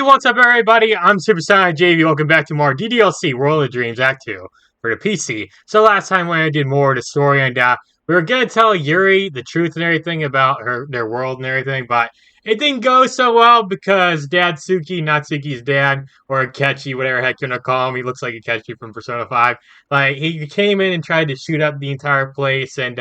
What's up everybody? I'm SuperSonicJB. Welcome back to more DDLC World of Dreams Act 2 for the PC. So last time when I did more of the story and we were gonna tell Yuri the truth and everything about their world and everything, but it didn't go so well because Dadsuki, not Suki's dad, or Akechi, whatever the heck you wanna call him, he looks like Akechi from Persona 5. Like he came in and tried to shoot up the entire place and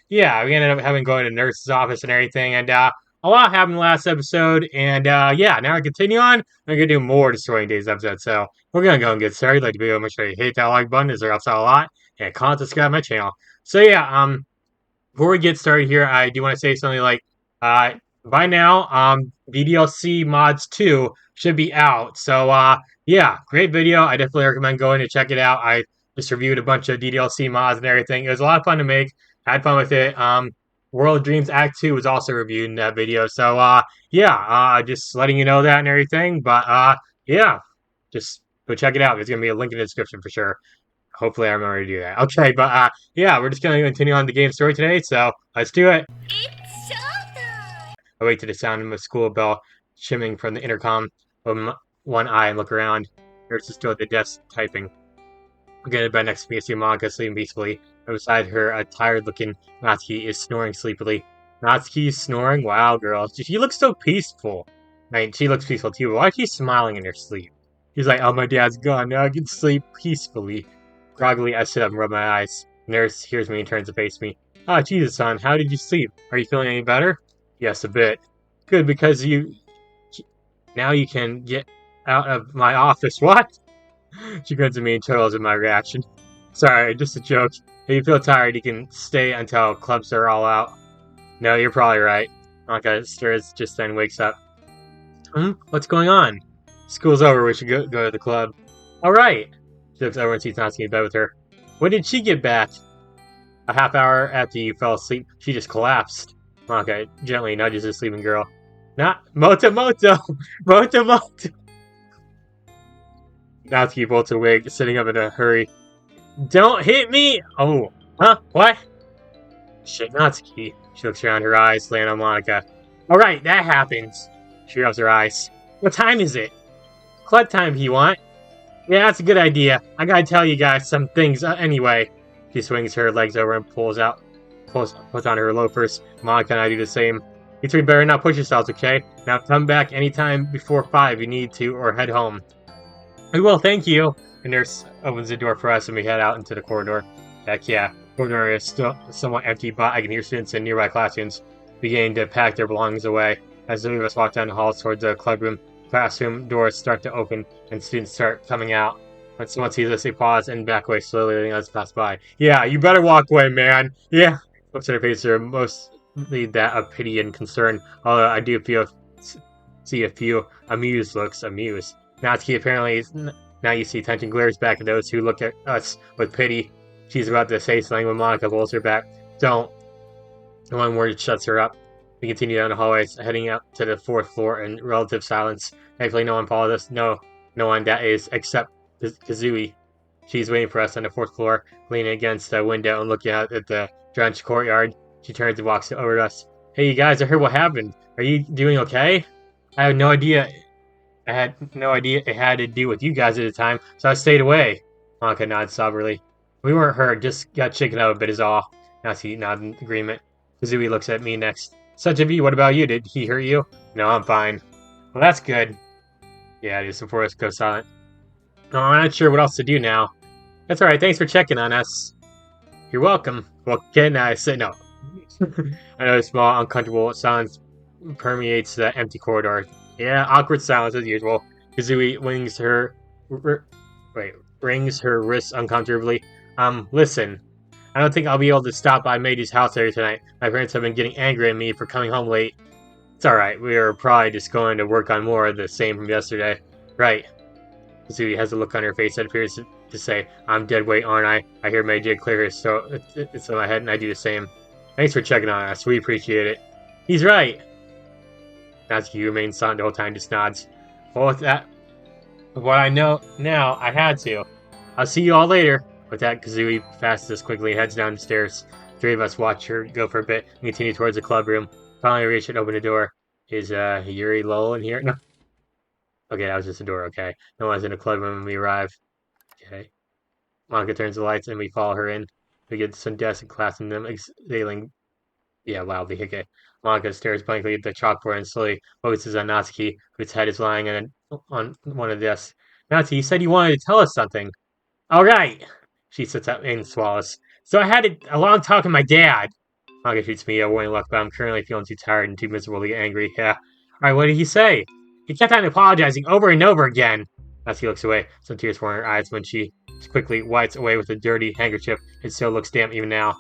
yeah, we ended up having to go to the nurse's office and everything and a lot happened last episode, and yeah, now I continue on. I'm gonna do more destroying days episode, so we're gonna go and get started. Like the video, make sure you hit that like button, as there helps out a lot, and comment, subscribe to my channel. So yeah, before we get started here, I do want to say something like, by now, DDLC Mods 2 should be out. So yeah, great video. I definitely recommend going to check it out. I just reviewed a bunch of DDLC mods and everything. It was a lot of fun to make. I had fun with it. World of Dreams Act 2 was also reviewed in that video. So, yeah, just letting you know that and everything. But, yeah, just go check it out. There's going to be a link in the description for sure. Hopefully I remember to do that. Okay, but, yeah, we're just going to continue on the game story today. So, let's do it. It's showtime! I wait to the sound of a school bell shimming from the intercom. Open one eye and look around. Nurse is still at the desk typing. Again, in bed next to me, I see Monica sleeping peacefully. And beside her, a tired-looking Natsuki is snoring sleepily. Natsuki's snoring? Wow, girl. She looks so peaceful. I mean, she looks peaceful too, but why is she smiling in her sleep? She's like, oh, my dad's gone. Now I can sleep peacefully. Groggily, I sit up and rub my eyes. Nurse hears me and turns to face me. Ah, Jesus, son, how did you sleep? Are you feeling any better? Yes, a bit. Good, because now you can get out of my office. What? She grins at me and chortles at my reaction. Sorry, just a joke. If you feel tired, you can stay until clubs are all out. No, you're probably right. Monica stirs just then wakes up. What's going on? School's over, we should go to the club. Alright! She looks over and sees Natsuki in bed with her. When did she get back? A half hour after you fell asleep, she just collapsed. Monica gently nudges the sleeping girl. Not Moto! Moto! Natsuki bolts awake, sitting up in a hurry. Don't hit me! Oh, huh? What? Shit, Natsuki. She looks around, her eyes land on Monica. Alright, that happens. She rubs her eyes. What time is it? Club time, if you want. Yeah, that's a good idea. I gotta tell you guys some things anyway. She swings her legs over and puts on her loafers. Monica and I do the same. You three better not push yourselves, okay? Now come back anytime before 5 if you need to, or head home. We will, thank you. The nurse opens the door for us and we head out into the corridor. Heck yeah, the corridor is still somewhat empty, but I can hear students in nearby classrooms beginning to pack their belongings away. As the three of us walk down the hall towards the clubroom, classroom doors start to open and students start coming out. When someone sees us, they pause and back away slowly, letting us pass by. Yeah, you better walk away, man. Yeah. Looks at her face are mostly that of pity and concern, although I do see a few amused looks. Natsuki apparently is. Now you see tension glares back at those who look at us with pity. She's about to say something when Monica pulls her back. Don't. One word shuts her up. We continue down the hallways, heading up to the 4th floor in relative silence. Thankfully, no one followed us. No one, that is, except Kazui. She's waiting for us on the 4th floor, leaning against the window and looking out at the drenched courtyard. She turns and walks over to us. Hey, you guys, I heard what happened. Are you doing okay? I had no idea it had to do with you guys at the time, so I stayed away. Monica nods soberly. We weren't hurt, just got shaken up a bit is all. Natsuki nods in agreement. Kazui looks at me next. Such a bee, what about you? Did he hurt you? No, I'm fine. Well, that's good. Yeah, it is before us go silent. Oh, I'm not sure what else to do now. That's alright, thanks for checking on us. You're welcome. Well, can I say no? I know a small, uncomfortable silence permeates the empty corridor. Yeah, awkward silence as usual. Kazui wrings her wrists uncomfortably. Listen. I don't think I'll be able to stop by Meiji's house later tonight. My parents have been getting angry at me for coming home late. It's alright, we are probably just going to work on more of the same from yesterday. Right. Kazui has a look on her face that appears to say, I'm dead weight, aren't I? I hear Meiji clear his throat. It's in my head and I do the same. Thanks for checking on us, we appreciate it. He's right. Natsuki remains silent the whole time, just nods. Well, with what I know now, I had to. I'll see you all later. With that, Kazui fastens us quickly and heads down the stairs. Three of us watch her go for a bit and continue towards the club room. Finally reach and open the door. Is Yuri Lowell in here? No. Okay, that was just a door, okay. No one's in the club room when we arrive. Okay. Monica turns the lights and we follow her in. We get some desks and class in them, exhaling, yeah, loudly, okay. Monica stares blankly at the chalkboard and slowly focuses on Natsuki, whose head is lying on one of the desks. Natsuki, you said you wanted to tell us something. All right. She sits up and swallows. So I had a long talk with my dad. Monica shoots me a warning look, but I'm currently feeling too tired and too miserable to get angry. Yeah. All right, what did he say? He kept on apologizing over and over again. Natsuki looks away, some tears forming her eyes when she quickly wipes away with a dirty handkerchief. It still looks damp even now.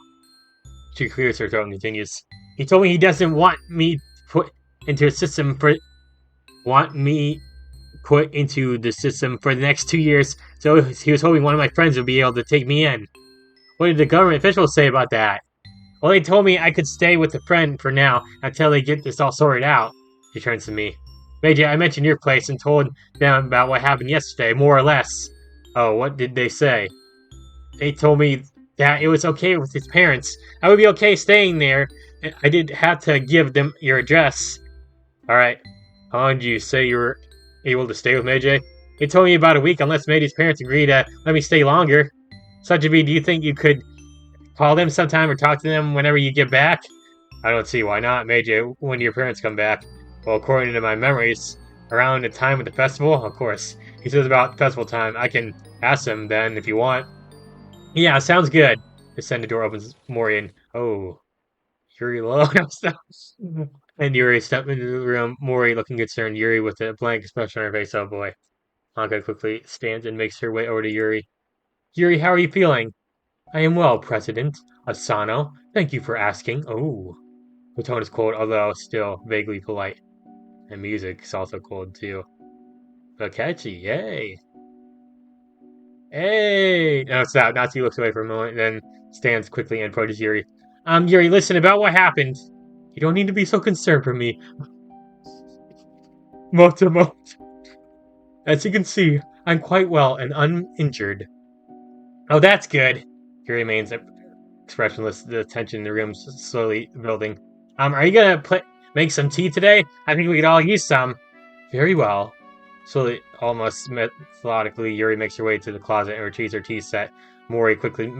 She clears her throat and continues. He told me he doesn't want me put into a system for want me put into the system for the next 2 years, so he was hoping one of my friends would be able to take me in. What did the government officials say about that? Well, they told me I could stay with a friend for now until they get this all sorted out. She turns to me. Major, I mentioned your place and told them about what happened yesterday, more or less. Oh, what did they say? They told me that it was okay with his parents. I would be okay staying there. I did have to give them your address. Alright. How long did you say you were able to stay with Meiji? He told me about a week unless Meiji's parents agree to let me stay longer. Sajabi, do you think you could call them sometime or talk to them whenever you get back? I don't see why not, Meiji, when your parents come back. Well, according to my memories, around the time of the festival, of course. He says about festival time. I can ask them then if you want. Yeah, sounds good. The door opens more in. Oh, Yuri low. And Yuri stepped into the room, Mori looking concerned, Yuri with a blank expression on her face. Oh boy. Anka quickly stands and makes her way over to Yuri. Yuri, how are you feeling? I am well, President Asano. Thank you for asking. Oh. Her tone is cold, although still vaguely polite. And music is also cold too. But catchy, yay. Hey! No, stop. Natsuki looks away for a moment, then stands quickly and approaches Yuri. Yuri, listen, about what happened. You don't need to be so concerned for me. Motomo. As you can see, I'm quite well and uninjured. Oh, that's good. Yuri remains expressionless, the tension in the room slowly building. Are you gonna make some tea today? I think we could all use some. Very well. Slowly, almost methodically, Yuri makes her way to the closet and retrieves her tea set. Mori quickly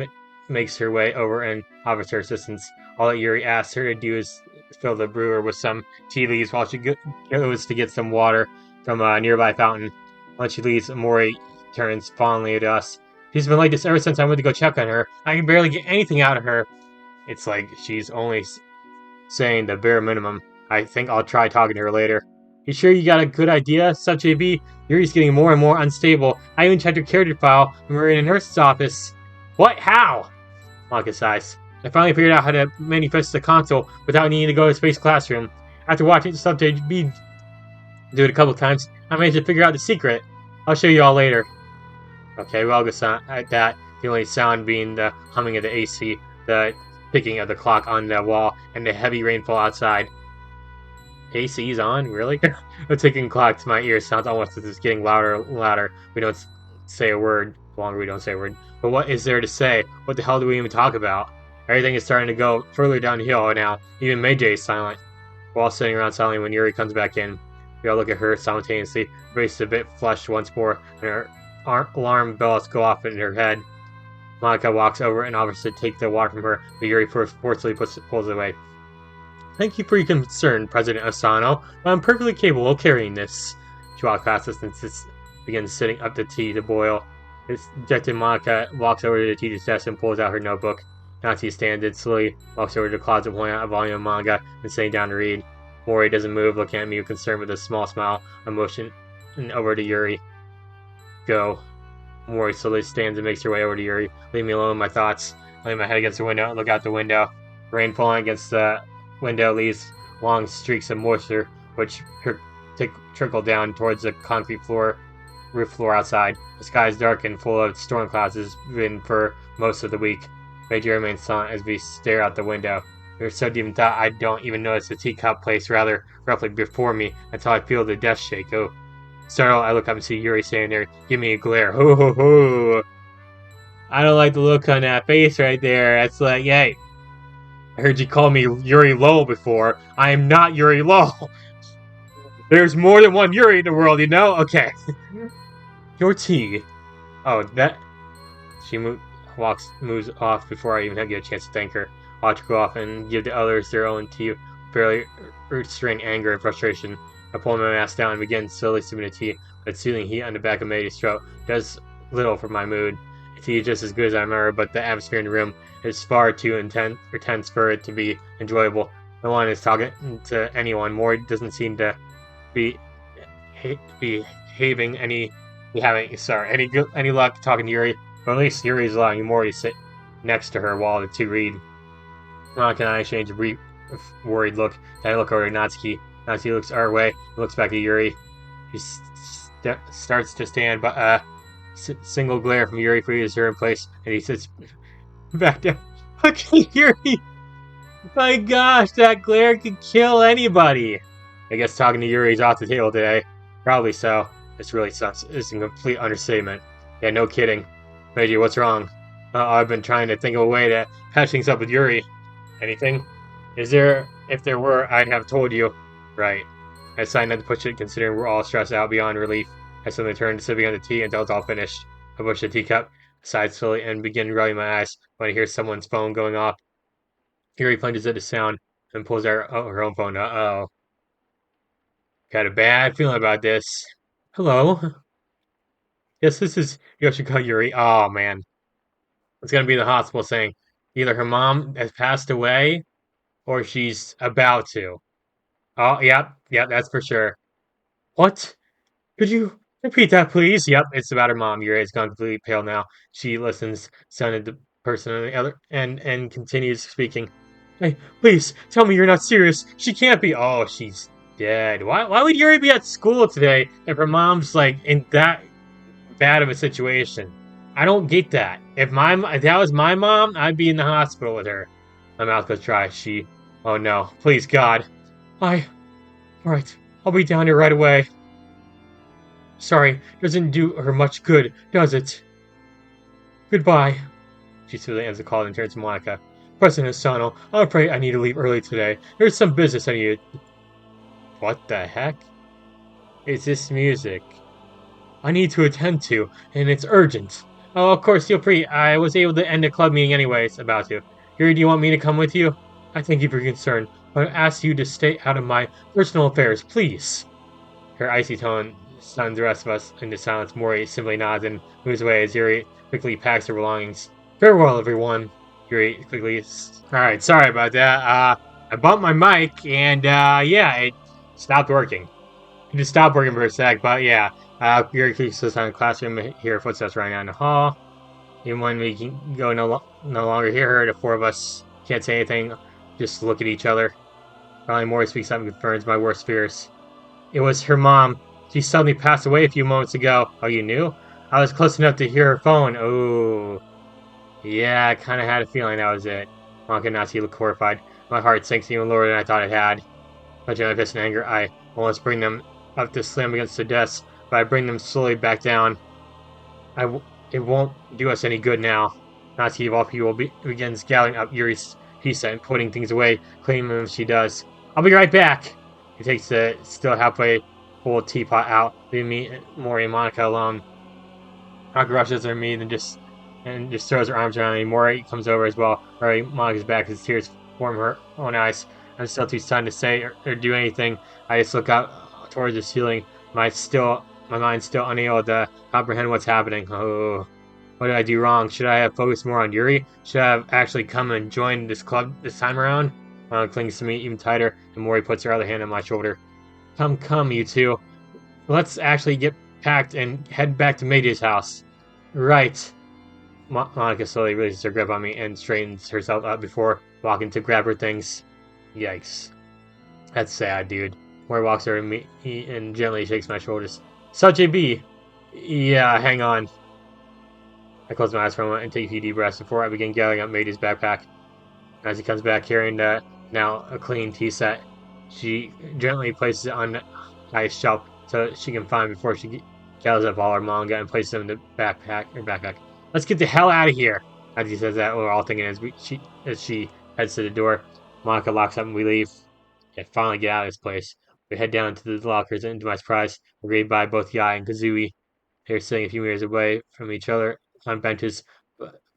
makes her way over and offers her assistance. All that Yuri asks her to do is fill the brewer with some tea leaves while she goes to get some water from a nearby fountain. Once she leaves, Mori turns fondly to us. She's been like this ever since I went to go check on her. I can barely get anything out of her. It's like she's only saying the bare minimum. I think I'll try talking to her later. You sure you got a good idea, SuperSonicJB? Yuri's getting more and more unstable. I even checked her character file when we were in a nurse's office. What? How? Monica sighs. I finally figured out how to manifest the console without needing to go to Space Classroom. After watching SuperSonicJB do it a couple times, I managed to figure out the secret. I'll show you all later. Okay, well, at that, the only sound being the humming of the AC, the ticking of the clock on the wall, and the heavy rainfall outside. AC's on? Really? The ticking clock to my ears sounds almost as if it's getting louder and louder. We don't say a word. The longer we don't say a word. But what is there to say? What the hell do we even talk about? Everything is starting to go further downhill now. Even Meiji is silent. We're all sitting around silently when Yuri comes back in. We all look at her simultaneously. Her face is a bit flushed once more, and her alarm bells go off in her head. Monica walks over and offers to take the water from her, but Yuri forcefully pulls it away. Thank you for your concern, President Asano, but I'm perfectly capable of carrying this. She walks past us and begins sitting up the tea to boil. This dejected Monica walks over to the teacher's desk and pulls out her notebook. Natsuki stands and slowly walks over to the closet, pulling out a volume of manga and sitting down to read. Mori doesn't move, looking at me with concern with a small smile of motion, and over to Yuri. Go. Mori slowly stands and makes her way over to Yuri. Leave me alone with my thoughts. I lay my head against the window and look out the window. Rain falling against the window leaves long streaks of moisture, which trickle down towards the concrete roof floor outside. The sky is dark and full of storm clouds as it's been for most of the week. Meiji remains silent as we stare out the window. We are so deep in thought I don't even notice the teacup placed rather roughly before me until I feel the desk shake. Oh. Startled, I look up and see Yuri standing there, give me a glare. Ho ho ho! I don't like the look on that face right there. That's like, hey, I heard you call me Yuri Lowell before. I am not Yuri Lowell. There's more than one Yuri in the world, you know? Okay. Your tea. Oh, that... She moves off before I even get a chance to thank her. Watch her go off and give the others their own tea, barely restrain anger and frustration. I pull my mask down and begin slowly sipping the tea, but soothing heat on the back of Mady's throat does little for my mood. The tea is just as good as I remember, but the atmosphere in the room is far too intense for it to be enjoyable. No one is talking to anyone. Mori doesn't seem to be behaving any any luck talking to Yuri, or at least Yuri is allowing Mori to sit next to her while the two read. Monica and I exchange a brief worried look. Then I look over at Natsuki. Natsuki looks our way and looks back at Yuri. She starts to stand, but single glare from Yuri freezes her in place, and he sits back down. Okay, Yuri! My gosh, that glare could kill anybody! I guess talking to Yuri is off the table today. Probably so. This really sucks. It's a complete understatement. Yeah, no kidding. Meiji, what's wrong? I've been trying to think of a way to patch things up with Yuri. Anything? If there were, I'd have told you. Right. I decided not to push it, considering we're all stressed out beyond relief. I suddenly turned to sipping on the tea until it's all finished. I push the teacup aside slowly and begin rubbing my eyes when I hear someone's phone going off. Yuri plunges at the sound and pulls out her own phone. Uh-oh. Got a bad feeling about this. Hello? Yes, this is Yoshiko Yuri. Oh, man. It's gonna be the hospital saying either her mom has passed away or she's about to. Oh, yep, that's for sure. What? Could you repeat that, please? Yep, it's about her mom. Yuri has gone completely pale now. She listens, sounded the person on the other and continues speaking. Hey, please, tell me you're not serious. She can't be. Oh, she's dead. Why would Yuri be at school today if her mom's, like, in that bad of a situation? I don't get that. If that was my mom, I'd be in the hospital with her. My mouth goes dry. Oh no. Please, God. Alright. I'll be down here right away. Sorry, doesn't do her much good, does it? Goodbye. She soothingly ends the call and turns to Monica. President Asano, I'm afraid I need to leave early today. There's some business I need to... What the heck? Is this music? I need to attend to, and it's urgent. Oh, of course, feel free. I was able to end the club meeting anyways, about to. Yuri, do you want me to come with you? I thank you for your concern, but I ask you to stay out of my personal affairs, please. Her icy tone stuns the rest of us into silence. Mori simply nods and moves away as Yuri quickly packs her belongings. Farewell, everyone. Yuri quickly... Alright, sorry about that. I bumped my mic, and, yeah, it stopped working. It just stopped working for a sec, but yeah. Yuri quickly sits on the classroom, hear footsteps running down the hall. Even when we can no longer hear her, the four of us can't say anything, just look at each other. Finally, Mori speaks up and confirms my worst fears. It was her mom. She suddenly passed away a few moments ago. Oh, you knew? I was close enough to hear her phone. Oh. Yeah, I kind of had a feeling that was it. Monica and Natsuki look horrified. My heart sinks even lower than I thought it had. Clutching my fist in anger, I almost bring them up to slam against the desk, but I bring them slowly back down. It won't do us any good now. Natsuki, of all people, begins gathering up Yuri's pizza and putting things away, cleaning them as she does. I'll be right back! He takes the still halfway full teapot out, leaving me, Mori, and Monica alone. Monica rushes at me and just throws her arms around me. Mori comes over as well, rubbing Monica's back as tears form her own eyes. I'm still too stunned to say or do anything. I just look out towards the ceiling, my mind's still unable to comprehend what's happening. Oh, what did I do wrong? Should I have focused more on Yuri? Should I have actually come and joined this club this time around? Monica clings to me even tighter, and Mori puts her other hand on my shoulder. Come, you two. Let's actually get packed and head back to Meiji's house. Right. Monica slowly releases her grip on me and straightens herself up before walking to grab her things. Yikes. That's sad, dude. Mori walks over to me and gently shakes my shoulders. JB. Yeah, hang on. I close my eyes for a moment and take a few deep breaths before I begin gathering up Meiji's backpack. As he comes back carrying now a clean tea set, she gently places it on the highest shelf so she can find before she gathers up all her manga and places them in the backpack. Let's get the hell out of here! As he says that, we're all thinking as she heads to the door. Monica locks up and we leave. Yeah, finally get out of this place. We head down to the lockers, and to my surprise, we're greeted by both Yai and Kazooie. They're sitting a few meters away from each other on benches.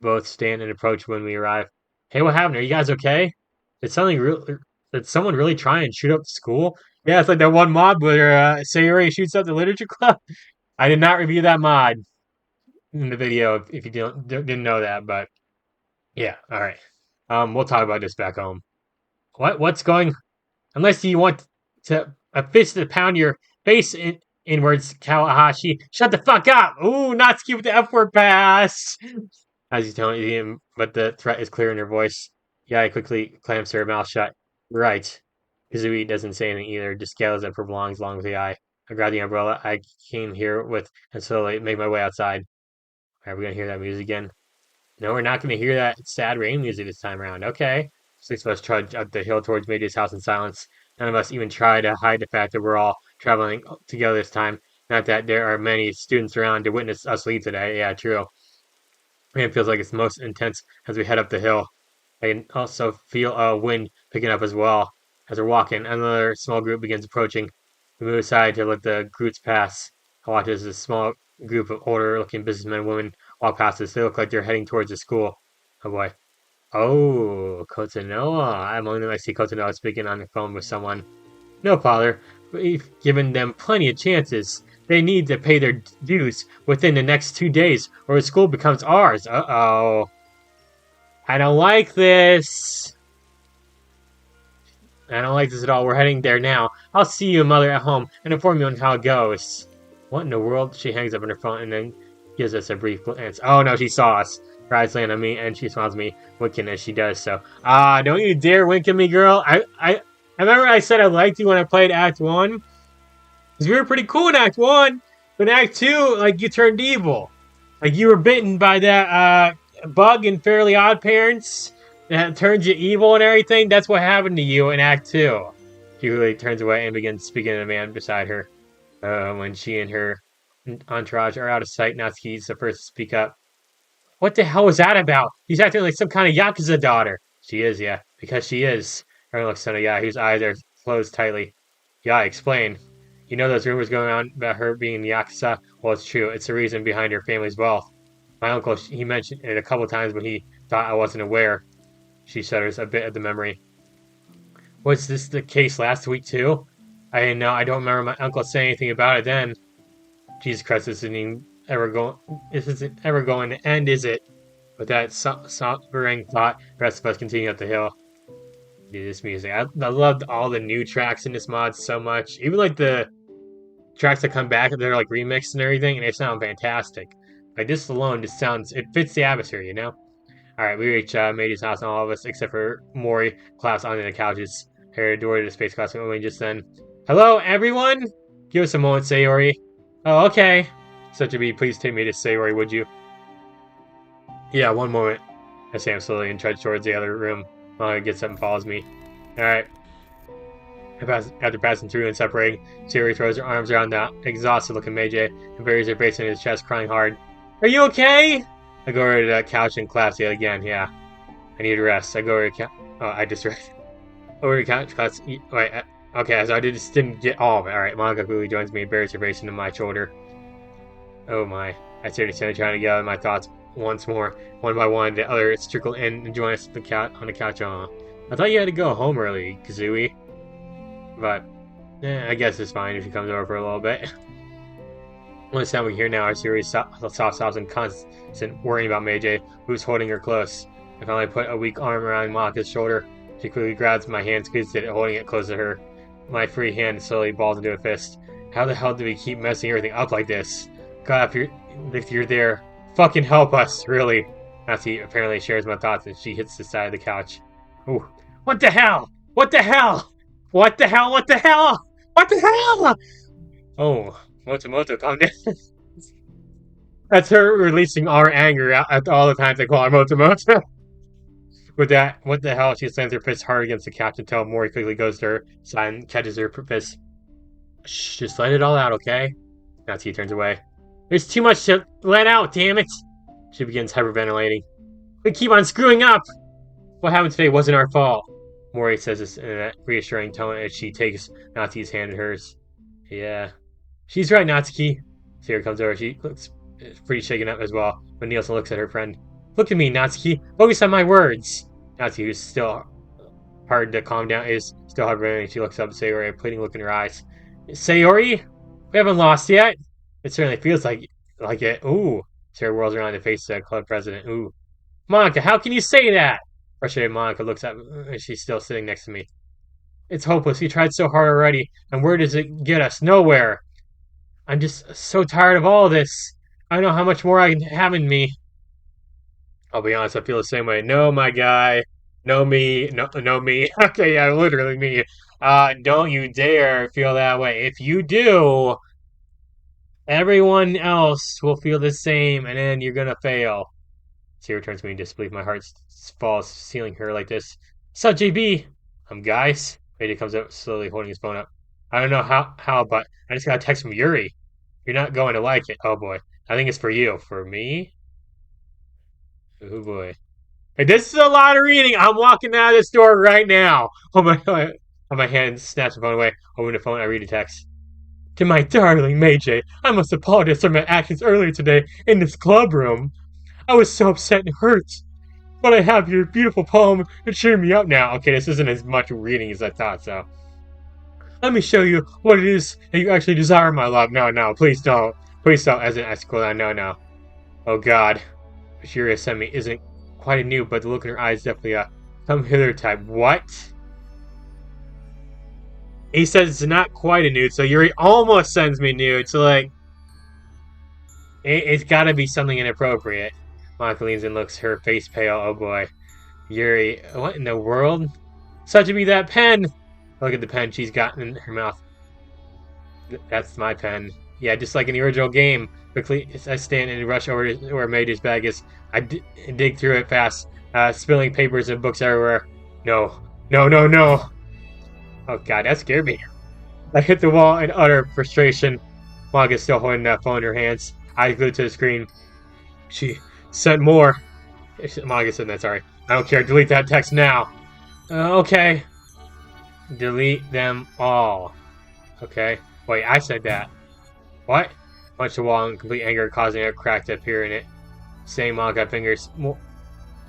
Both stand and approach when we arrive. Hey, what happened? Are you guys okay? Did something real? Did someone really try and shoot up the school? Yeah, it's like that one mod where Sayori shoots up the literature club. I did not review that mod in the video if you didn't know that, but yeah, all right. We'll talk about this back home. What's going? Unless you want a fist to pound your face inwards, Kawahashi. Shut the fuck up! Ooh, Natsuki with the F word pass. As he's telling him, but the threat is clear in her voice. Yai quickly clamps her mouth shut. Right. Kazooie doesn't say anything either, just gathers up her belongings along with the eye. I grab the umbrella I came here with and slowly make my way outside. Are we gonna hear that music again? No, we're not gonna hear that sad rain music this time around. Okay. Six of us trudge up the hill towards Major's house in silence. None of us even try to hide the fact that we're all traveling together this time. Not that there are many students around to witness us leave today. Yeah, true. It feels like it's most intense as we head up the hill. I can also feel a wind picking up as well. As we're walking, another small group begins approaching. We move aside to let the groups pass. I watch as a small group of older-looking businessmen and women walk past us. They look like they're heading towards the school. Oh boy. Oh, Kotonoa. I'm only I see Kotonoa speaking on the phone with someone. No, father. We've given them plenty of chances. They need to pay their dues within the next 2 days, or the school becomes ours. Uh-oh. I don't like this. I don't like this at all. We're heading there now. I'll see you, mother, at home and inform you on how it goes. What in the world? She hangs up on her phone and then gives us a brief glance. Oh no, she saw us. Her eyes land on me and she smiles at me, winking as she does so. Don't you dare wink at me, girl. I remember I said I liked you when I played Act 1. Because we were pretty cool in Act 1. But in Act 2, like, you turned evil. Like, you were bitten by that bug in Fairly Odd Parents that turns you evil and everything. That's what happened to you in Act 2. She really turns away and begins speaking to the man beside her. When she and her entourage are out of sight, Natsuki's the first to speak up. What the hell was that about? He's acting like some kind of Yakuza daughter. She is, yeah, because she is. Everyone looks at a guy whose eyes are closed tightly. Yeah, explain. You know those rumors going on about her being Yakuza? Well, it's true. It's the reason behind her family's wealth. My uncle, he mentioned it a couple times, but he thought I wasn't aware. She shudders a bit at the memory. Was this the case last week, too? I didn't know. I don't remember my uncle saying anything about it then. Jesus Christ, this isn't ever going to end, is it? With that sobering thought, the rest of us continue up the hill. Dude, this music. I loved all the new tracks in this mod so much. Even like the tracks that come back, they're like remixed and everything, and they sound fantastic. Like this alone just sounds, it fits the atmosphere, you know? Alright, we reach Matey's house, and all of us, except for Mori, collapse onto the couches. Headed door to the space class, and only just then. Hello, everyone? Give us a moment, Sayori. Oh, okay. Such a B, please take me to Sayori, would you? Yeah, one moment. I say him slowly and trudge towards the other room. Manga gets up and follows me. Alright. After passing through and separating, Sayori throws her arms around the exhausted-looking Meiji and buries her face in his chest, crying hard. Are you okay? I go over to the couch and collapse yet again. Yeah. I need a rest. I go over to the couch. Oh, I just read. Over to the couch, collapse. Wait. Okay, so I just didn't get all of it. Alright, Monica quickly joins me and buries her face into my shoulder. Oh my. I started trying to gather my thoughts once more. One by one, the others trickle in and join us on the couch. I thought you had to go home early, Kazooie. But, I guess it's fine if she comes over for a little bit. Only sound we hear now are Yuri's soft sobs and constant worrying about Meiji, who's holding her close. I finally put a weak arm around Monika's shoulder. She quickly grabs my hand, squeezes it, holding it close to her. My free hand slowly balls into a fist. How the hell do we keep messing everything up like this? God, if you're there, fucking help us, really. Natsuki apparently shares my thoughts and she hits the side of the couch. Ooh. What the hell? What the hell? What the hell? What the hell? What the hell? Oh, Motomoto, calm down. That's her releasing our anger at all the times I call her Motomoto. With that, what the hell? She slams her fist hard against the couch until Mori quickly goes to her side and catches her fist. Shh, just let it all out, okay? Natsuki turns away. There's too much to let out, damn it! She begins hyperventilating. We keep on screwing up! What happened today wasn't our fault. Mori says this in a reassuring tone as she takes Natsuki's hand in hers. Yeah. She's right, Natsuki. Sierra comes over. She looks pretty shaken up as well when Nielsen looks at her friend. Look at me, Natsuki. Focus on my words. Natsuki, who's still hard to calm down, is still hovering. She looks up at Sayori, a pleading look in her eyes. Sayori? We haven't lost yet. It certainly feels like it. Ooh. Sarah whirls around to face the club president. Ooh. Monica, how can you say that? Frustrated Monica looks at me. She's still sitting next to me. It's hopeless. We tried so hard already. And where does it get us? Nowhere. I'm just so tired of all this. I don't know how much more I can have in me. I'll be honest, I feel the same way. No, my guy. No me. No me. Okay, yeah, literally me. Don't you dare feel that way. If you do, everyone else will feel the same, and then you're gonna fail. Sierra turns to me in disbelief. My heart falls, sealing her like this. So, JB? Guys. Lady comes up slowly, holding his phone up. I don't know how, but I just got a text from Yuri. You're not going to like it. Oh boy. I think it's for you. For me? Oh boy. Hey, this is a lot of reading. I'm walking out of the store right now. My hand snaps the phone away. Open the phone. I read the text. To my darling Meiji, I must apologize for my actions earlier today in this club room. I was so upset and hurt. But I have your beautiful poem to cheer me up now. Okay, this isn't as much reading as I thought, so. Let me show you what it is that you actually desire, my love. No, please don't. Please don't. As an escort, no. Oh god. What Yuri sent me isn't quite a nude, but the look in her eyes is definitely a come hither type. What? He says it's not quite a nude, so Yuri almost sends me nude, so like, it's gotta be something inappropriate. Monica leans and looks, her face pale. Oh boy. Yuri, what in the world? Such to be that pen! Look at the pen she's got in her mouth. That's my pen. Yeah, just like in the original game. Quickly, I stand and rush over to where Major's bag is. I dig through it fast, spilling papers and books everywhere. No. Oh god, that scared me. I hit the wall in utter frustration. Monica's still holding that phone in her hands, eyes glued to the screen. She sent more. Monica said that, sorry. I don't care, delete that text now. Okay. Delete them all. Okay. Wait, I said that. What? Punched the wall in complete anger, causing a crack to appear in it. Saying Monica, fingers move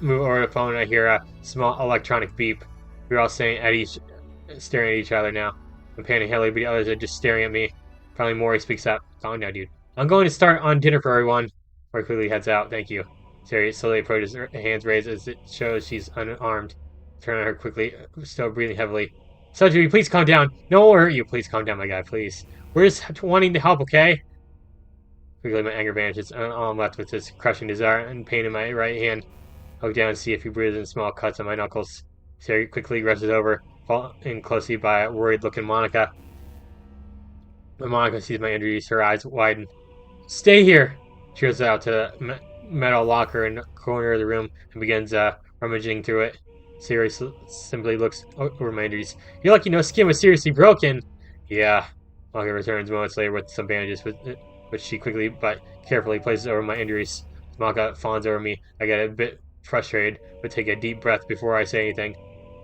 over the phone, and I hear a small electronic beep. We're all staring at each other now. I'm panting heavily, but the others are just staring at me. Finally, Mori speaks up. Calm down, dude. I'm going to start on dinner for everyone. Mori quickly heads out. Thank you. Sari slowly approaches, her hands raised as it shows she's unarmed. Turn on her quickly, still breathing heavily. Soji, please calm down. No one will hurt you. Please calm down, my guy, please. We're just wanting to help, okay? Quickly, my anger vanishes. All I'm left with is crushing desire and pain in my right hand. I look down and see a few bruises and small cuts on my knuckles. Sari quickly rushes over, following closely by a worried-looking Monica. When Monica sees my injuries, her eyes widen. Stay here! She goes out to the metal locker in the corner of the room and begins rummaging through it. Siri simply looks over my injuries. You're lucky no skin was seriously broken. Yeah. Monica returns moments later with some bandages, which she quickly but carefully places over my injuries. Monica fawns over me. I get a bit frustrated, but take a deep breath before I say anything.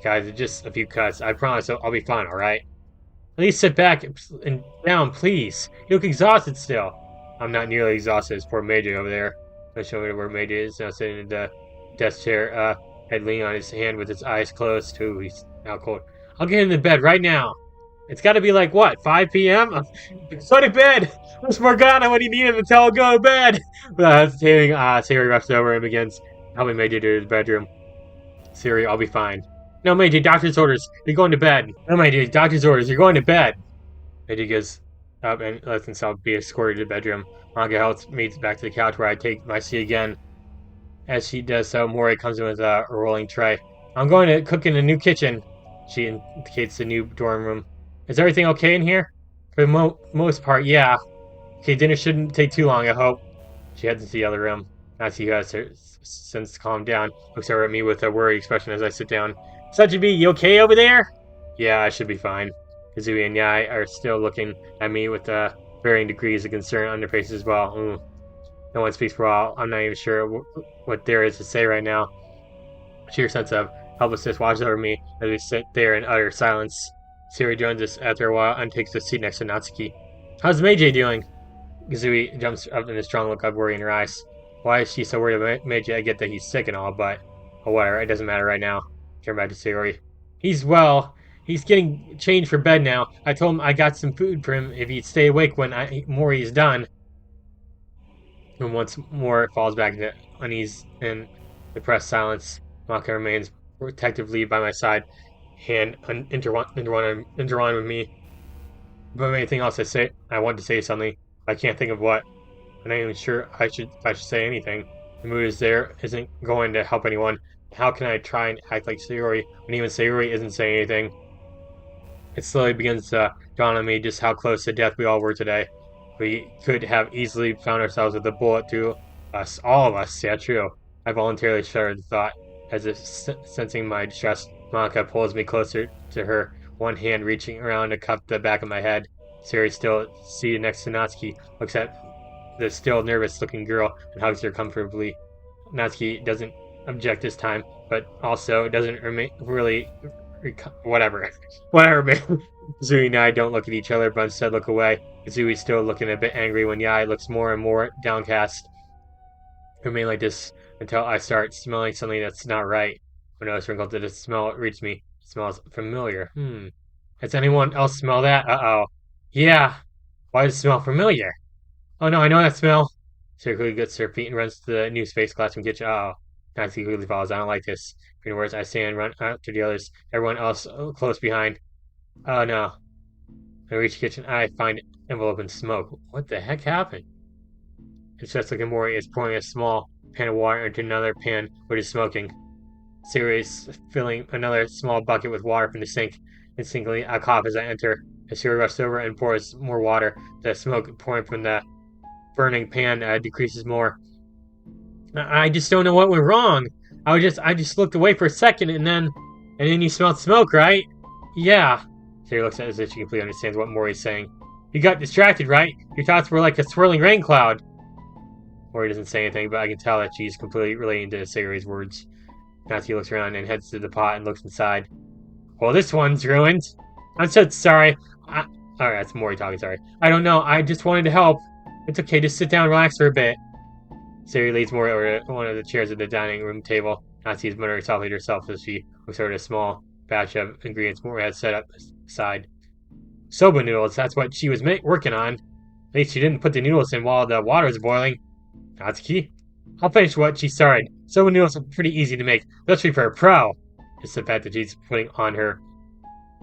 Guys, it's just a few cuts. I promise I'll be fine, alright? At least sit back and down, please. You look exhausted still. I'm not nearly exhausted as poor Major over there. I show me where Major is, now sitting in the desk chair, head leaning on his hand with his eyes closed. Ooh, he's now cold. I'll get into bed right now. It's gotta be like, what, 5 p.m.? Go to bed! Where's Morgana when you need him to tell go to bed? Hesitating, Siri rushes over and begins helping Major to his bedroom. Siri, I'll be fine. No, Major, doctor's orders. You're going to bed. No, Major, doctor's orders. You're going to bed. Major goes up and lets himself be escorted to the bedroom. Monica helps me back to the couch where I take my seat again. As she does so, Mori comes in with a rolling tray. I'm going to cook in a new kitchen. She indicates the new dorm room. Is everything okay in here? For the most part, yeah. Okay, dinner shouldn't take too long, I hope. She heads into the other room. Nancy, who has since calmed down, looks over at me with a worried expression as I sit down. Sajibi, you okay over there? Yeah, I should be fine. Kazui and Yai are still looking at me with varying degrees of concern on their faces as well. No one speaks for a while. I'm not even sure what there is to say right now. Sheer sense of Helplessness washes over me as we sit there in utter silence. Siri joins us after a while and takes the seat next to Natsuki. How's Meiji doing? Kazooie jumps up in a strong look of worry in her eyes. Why is she so worried about Meiji? I get that he's sick and all, but whatever, it doesn't matter right now. Turn back to Sayori. He's well. He's getting changed for bed now. I told him I got some food for him if he'd stay awake when Mori is done. And once more falls back into unease and depressed silence. Maka remains protectively by my side, hand intertwined with me. But anything else I want to say something. I can't think of what. I'm not even sure if I should say anything. The mood is there isn't going to help anyone. How can I try and act like Sayori when even Sayori isn't saying anything? It slowly begins to dawn on me just how close to death we all were today. We could have easily found ourselves with a bullet through us, all of us. Yeah, true. I voluntarily shuddered at the thought, as if sensing my distress. Monica pulls me closer to her, one hand reaching around to cup the back of my head. Siri, still seated next to Natsuki, looks at the still nervous-looking girl and hugs her comfortably. Natsuki doesn't object this time, but also doesn't really whatever. Whatever, man. Kazooie and I don't look at each other, but instead look away. Kazooie's still looking a bit angry when Yai looks more and more downcast. Remain like this until I start smelling something that's not right. When I was wrinkled, the smell reached me. It smells familiar. Does anyone else smell that? Uh-oh. Yeah. Why does it smell familiar? Oh no, I know that smell. Sarah quickly gets her feet and runs to the new space classroom kitchen. Oh, Nancy quickly follows. I don't like this. Between words, I stand and run out to the others. Everyone else close behind. Oh no. When I reach the kitchen, I find envelope in smoke. What the heck happened? It's just like Mori is pouring a small pan of water into another pan which is smoking. Sarah is filling another small bucket with water from the sink. Instinctively, I cough as I enter. As Sarah rushes over and pours more water, the smoke pouring from the burning pan decreases more. I just don't know what went wrong. I just looked away for a second and then you smelled smoke, right? Yeah. Sarah looks at it as if she completely understands what Mori's saying. You got distracted, right? Your thoughts were like a swirling rain cloud. Mori doesn't say anything, but I can tell that she's completely relating to Sayori's words. Natsuki looks around and heads to the pot and looks inside. Well, this one's ruined. I'm so sorry. Alright, that's Mori talking, sorry. I don't know, I just wanted to help. It's okay, just sit down and relax for a bit. Siri leads Mori over to one of the chairs at the dining room table. Natsuki is muttering softly to herself as she looks over at a small batch of ingredients Mori has set up aside. Soba noodles, that's what she was working on. At least she didn't put the noodles in while the water was boiling. Natsuki? I'll finish what she started. Soba noodles are pretty easy to make, especially for a pro. Just the fact that she's putting on her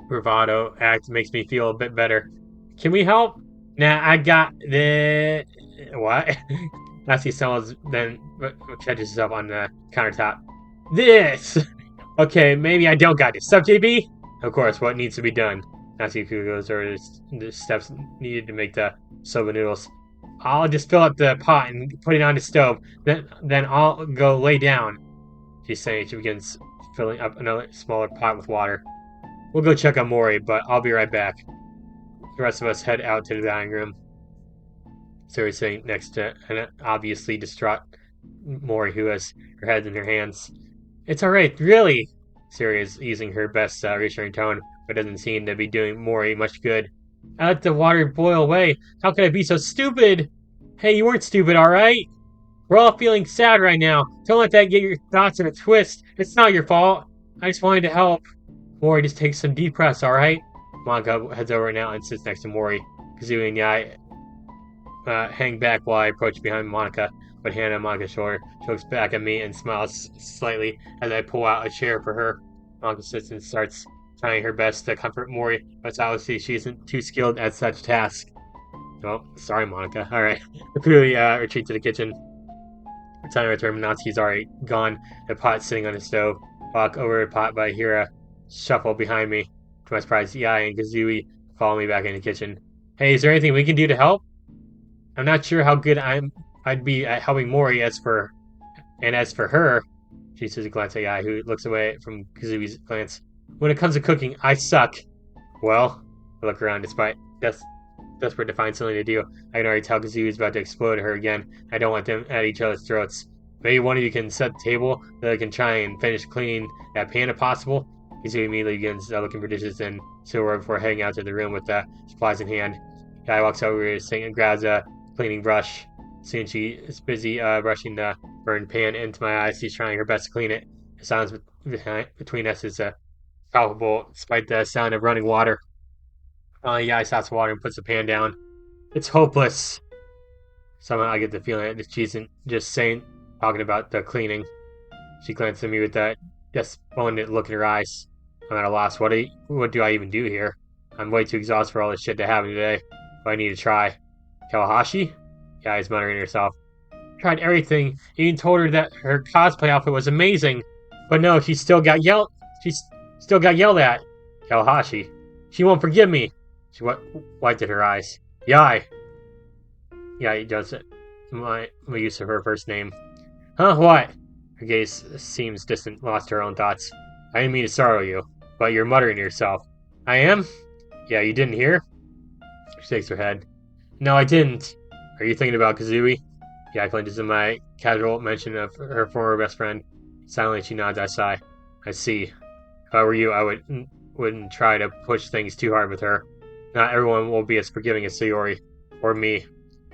bravado act makes me feel a bit better. Can we help? Nah, I got the... What? Natsuki stumbles, then catches herself on the countertop. This! Okay, maybe I don't got this. Sup, JB? Of course, what needs to be done? Natsuki goes over the steps needed to make the soba noodles. I'll just fill up the pot and put it on the stove. Then I'll go lay down. She's saying she begins filling up another smaller pot with water. We'll go check on Mori, but I'll be right back. The rest of us head out to the dining room. Sari's sitting next to an obviously distraught Mori who has her head in her hands. It's alright, really! Sari is using her best reassuring tone, but doesn't seem to be doing Mori much good. I let the water boil away. How could I be so stupid? Hey, you weren't stupid, alright? We're all feeling sad right now. Don't let that get your thoughts in a twist. It's not your fault. I just wanted to help. Mori, just take some deep breaths, alright? Monica heads over now and sits next to Mori. Kazooie and Yai hang back while I approach behind Monica, with hand on Monica's shoulder. She looks back at me and smiles slightly as I pull out a chair for her. Monica sits and starts trying her best to comfort Mori, but obviously she isn't too skilled at such tasks. Oh, sorry, Monica. Alright. I quickly retreat to the kitchen. By the time I return, Natsuki's already gone. The pot's sitting on the stove. Walk over the pot, but I hear a shuffle behind me. To my surprise, Yai and Kazooie follow me back in the kitchen. Hey, is there anything we can do to help? I'm not sure how good I'd be at helping Mori. As for her, she says a glance at Yai, who looks away from Kazooie's glance. When it comes to cooking, I suck. Well, I look around despite desperate to find something to do. I can already tell Kazooie's about to explode at her again. I don't want them at each other's throats. Maybe one of you can set the table that I can try and finish cleaning that pan if possible. Kazooie immediately begins looking for dishes and silverware before heading out to the room with the supplies in hand. Guy walks over to the sink and grabs a cleaning brush. Soon she is busy brushing the burned pan into my eyes. She's trying her best to clean it. The silence between us is palpable, despite the sound of running water. Finally, Guy stops water and puts the pan down. It's hopeless. Somehow I get the feeling that she isn't just talking about the cleaning. She glanced at me with that despondent look in her eyes. I'm at a loss. What do I even do here? I'm way too exhausted for all this shit that happened today. But I need to try. Kawahashi? Yeah, he's muttering to herself. Tried everything. Even told her that her cosplay outfit was amazing. But no, she still got yelled at. Kawahashi. She won't forgive me. She wiped at her eyes. Yai. Yeah, he does it. My use of her first name. Huh, what? Her gaze seems distant, lost to her own thoughts. I didn't mean to startle you, but you're muttering to yourself. I am? Yeah, you didn't hear? She shakes her head. No, I didn't. Are you thinking about Kazooie? Yeah, I clenches in my casual mention of her former best friend. Silently, she nods. I sigh. I see. If I were you, I wouldn't try to push things too hard with her. Not everyone will be as forgiving as Sayori. Or me.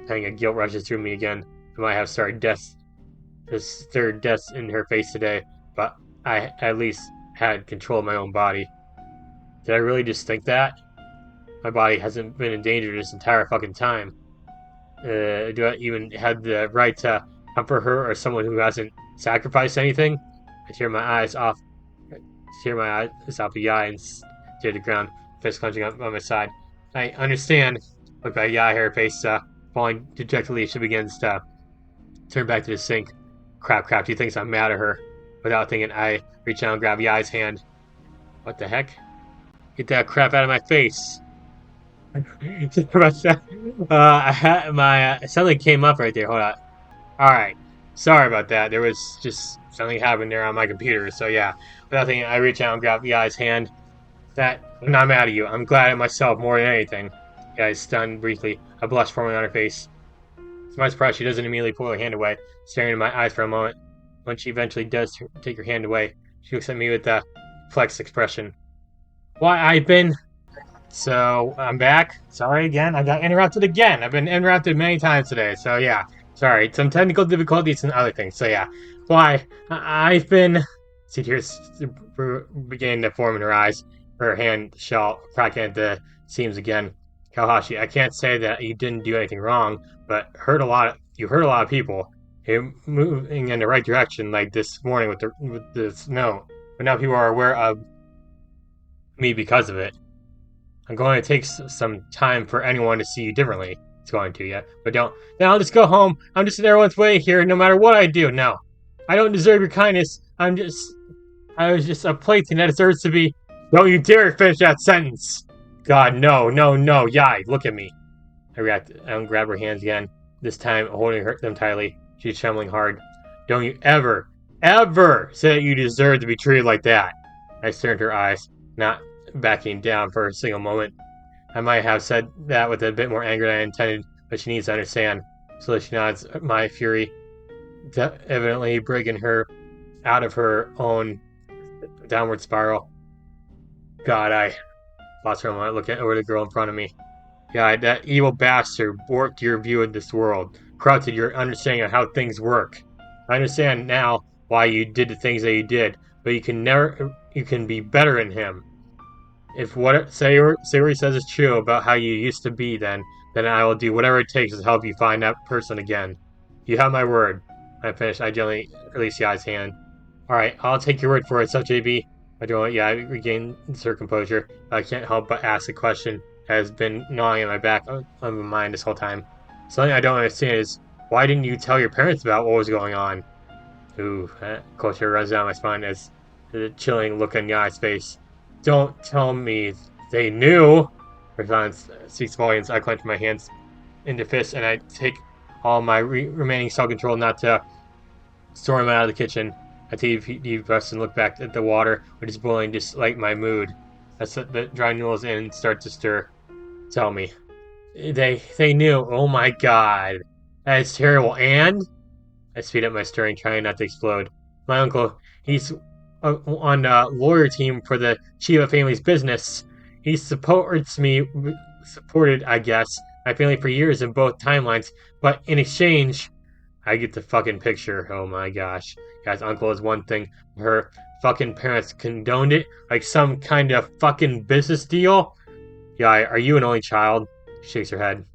Pang of guilt rushes through me again. I might have stirred death in her face today, but I at least had control of my own body. Did I really just think that? My body hasn't been in danger this entire fucking time. Do I even have the right to comfort her or someone who hasn't sacrificed anything? I tear my eyes off of Yai and stare at the ground, fist clenching up on my side. I understand. Look at Yai, her face falling dejectedly. She begins to turn back to the sink. Crap, she thinks I'm mad at her. Without thinking, I reach out and grab Yai's hand. What the heck? Get that crap out of my face. Something came up right there. Hold on. Alright. Sorry about that. There was just something happened there on my computer. So yeah. Without thinking, I reach out and grab Yai's hand. I'm not mad at you. I'm glad at myself more than anything. Yai is stunned briefly. A blush forming on her face. To my surprise, she doesn't immediately pull her hand away, staring into my eyes for a moment. When she eventually does take her hand away, she looks at me with a flexed expression. So, I'm back. Sorry again. I got interrupted again. I've been interrupted many times today. So, yeah. Sorry. Some technical difficulties and other things. So, yeah. I've been... See, tears beginning to form in her eyes. Her hand shell cracking at the seams again. Kawahashi, I can't say that you didn't do anything wrong, but you hurt a lot of people. You're moving in the right direction, like this morning with this note. But now people are aware of me because of it. I'm going to take some time for anyone to see you differently. It's going to, yeah. But don't. Now I'll just go home. I'm just in everyone's way here, no matter what I do. No. I don't deserve your kindness. I was just a plaything that deserves to be. Don't you dare finish that sentence! God, no. Yai, look at me. I react and grab her hands again, this time holding them tightly. She's trembling hard. Don't you ever say that you deserve to be treated like that. I stare into her eyes, not backing down for a single moment. I might have said that with a bit more anger than I intended, but she needs to understand. So she nods my fury, evidently breaking her out of her own downward spiral. God, I lost her moment looking over the girl in front of me. God, that evil bastard warped your view of this world, corrupted your understanding of how things work. I understand now why you did the things that you did, but you can be better than him. If what Sayori says is true about how you used to be then I will do whatever it takes to help you find that person again. You have my word. I finished, I gently released Yai's hand. Alright, I'll take your word for it, JB. I regained her composure. I can't help but ask a question that has been gnawing at my back of my mind this whole time. Something I don't understand is, why didn't you tell your parents about what was going on? Ooh, that culture runs down my spine as the chilling look on Yai's face. Don't tell me they knew! Her silence speaks volumes. I clench my hands into fists and I take all my remaining self-control not to storm out of the kitchen. I take a deep breath and look back at the water, which is boiling just like my mood. I set the dry noodles in and start to stir. Tell me. They knew. Oh my god. That is terrible. And? I speed up my stirring, trying not to explode. My uncle, he's on a lawyer team for the Chiba family's business. He supported, I guess, my family for years in both timelines, but in exchange, I get the fucking picture. Oh my gosh. Guy's uncle is one thing. Her fucking parents condoned it like some kind of fucking business deal. Yeah, are you an only child? She shakes her head.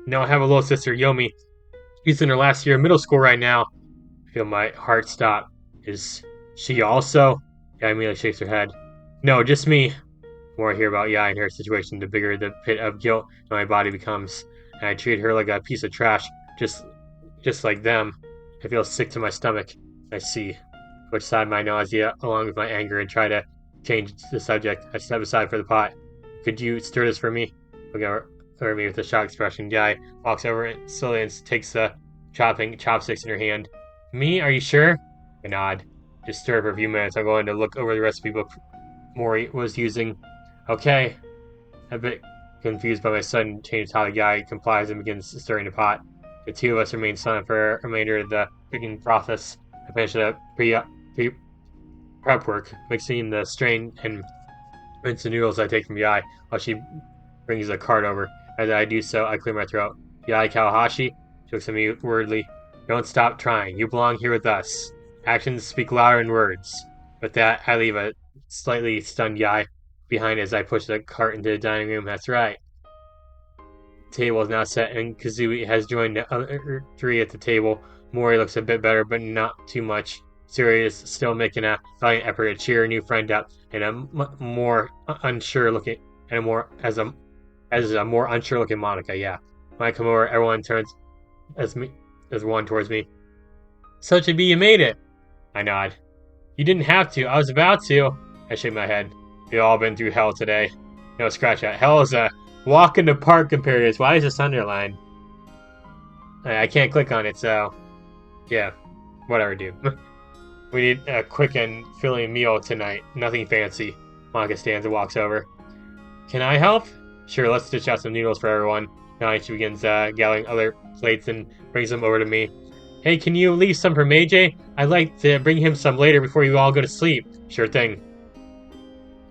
No, I have a little sister, Yomi. She's in her last year of middle school right now. I feel my heart stop. Is she also? Yeah, immediately shakes her head. No, just me. The more I hear about Yai and her situation, the bigger the pit of guilt in my body becomes. And I treat her like a piece of trash, just like them. I feel sick to my stomach. I see. Which side my nausea along with my anger and try to change the subject. I step aside for the pot. Could you stir this for me? Looking over me with a shocked expression. Yai walks over and slowly and takes the chopping chopsticks in her hand. Me? Are you sure? I nod. Just stir for a few minutes. I'm going to look over the recipe book Mori was using. Okay. A bit confused by my sudden change how the guy complies and begins stirring the pot. The two of us remain silent for the remainder of the cooking process. I finish the prep work, mixing the strain and rinse the noodles I take from Yai while she brings a cart over. As I do so, I clear my throat. Yai Kawahashi? She looks at me weirdly. Don't stop trying. You belong here with us. Actions speak louder than words. With that, I leave a slightly stunned Yai behind as I push the cart into the dining room. That's right. The table is now set, and Kazui has joined the other three at the table. Mori looks a bit better, but not too much. Suri is still making a valiant effort to cheer a new friend up, and a more unsure looking, and a more as a more unsure looking Monica. Yeah, when I come over, everyone turns as one towards me. So Chibi, you made it. I nod. You didn't have to. I was about to. I shake my head. We've all been through hell today. No, scratch that. Hell is a walk in the park compared to this. Why is this underlined? I can't click on it, so yeah, whatever, dude. We need a quick and filling meal tonight. Nothing fancy. Monica stands and walks over. Can I help? Sure, let's dish out some noodles for everyone. Now she begins gathering other plates and brings them over to me. Hey, can you leave some for Meiji? I'd like to bring him some later before you all go to sleep. Sure thing.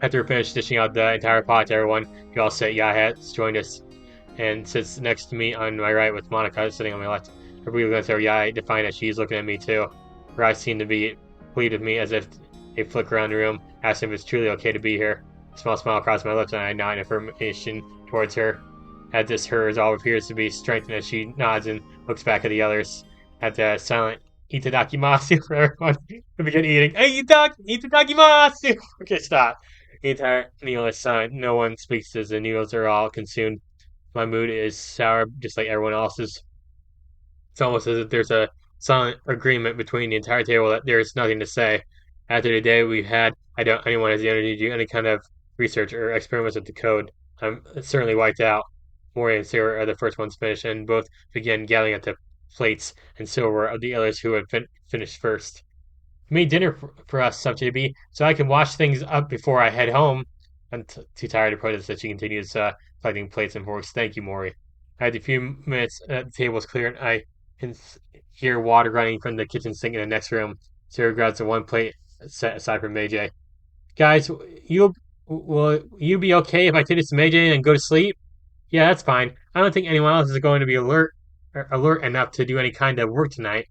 After we're finished dishing out the entire pot to everyone, we all sit. Has joined us and sits next to me on my right with Monica sitting on my left. Everybody looks at Yai to find that she's looking at me too. Her eyes seem to be pleased with me as if they flick around the room, asking if it's truly okay to be here. A small smile across my lips and I nod in affirmation towards her. At this, her resolve appears to be strengthened as she nods and looks back at the others. At the silent itadakimasu for everyone to begin eating. Hey, itadakimasu! Okay, stop. The entire meal is silent. No one speaks as the noodles are all consumed. My mood is sour, just like everyone else's. It's almost as if there's a silent agreement between the entire table that there's nothing to say. After the day we've had, I doubt anyone has the energy to do any kind of research or experiments with the code. I'm certainly wiped out. Mori and Sarah are the first ones finished, and both begin gathering at the plates and silverware of the others who had finished first. You made dinner for us, SubJB, so I can wash things up before I head home. I'm too tired to protest that she continues collecting plates and forks. Thank you, Mori. After a few minutes, the table is clear, and I can hear water running from the kitchen sink in the next room. Sarah grabs the one plate set aside for Meiji. Guys, will you be okay if I take this to Meiji and go to sleep? Yeah, that's fine. I don't think anyone else is going to be alert enough to do any kind of work tonight.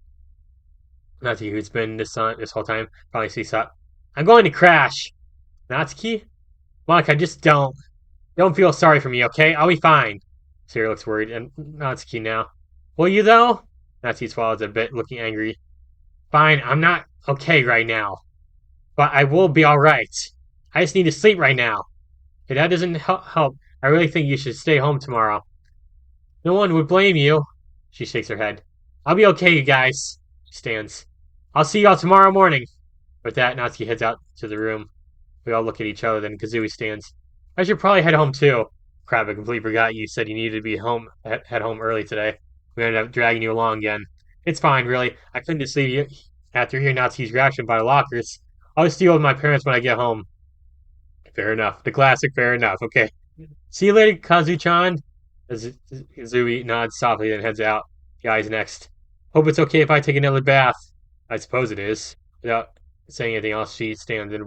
Natsuki, who's been this whole time, probably sees up. I'm going to crash. Natsuki? Monica, just don't feel sorry for me, okay? I'll be fine. Sarah looks worried, and Natsuki now. Will you, though? Natsuki swallows a bit, looking angry. Fine, I'm not okay right now. But I will be alright. I just need to sleep right now. If that doesn't help, I really think you should stay home tomorrow. No one would blame you. She shakes her head. I'll be okay, you guys. She stands. I'll see y'all tomorrow morning. With that, Natsuki heads out to the room. We all look at each other, then Kazooie stands. I should probably head home too. Crap, I completely forgot you said you needed to be home, head home early today. We ended up dragging you along again. It's fine, really. I couldn't just leave you after hearing Natsuki's reaction by the lockers. I'll just deal with my parents when I get home. Fair enough. The classic fair enough. Okay. See you later, Kazu-chan. Kazooie nods softly, then heads out. The eyes next. Hope it's okay if I take another bath. I suppose it is. Without saying anything else, she stands and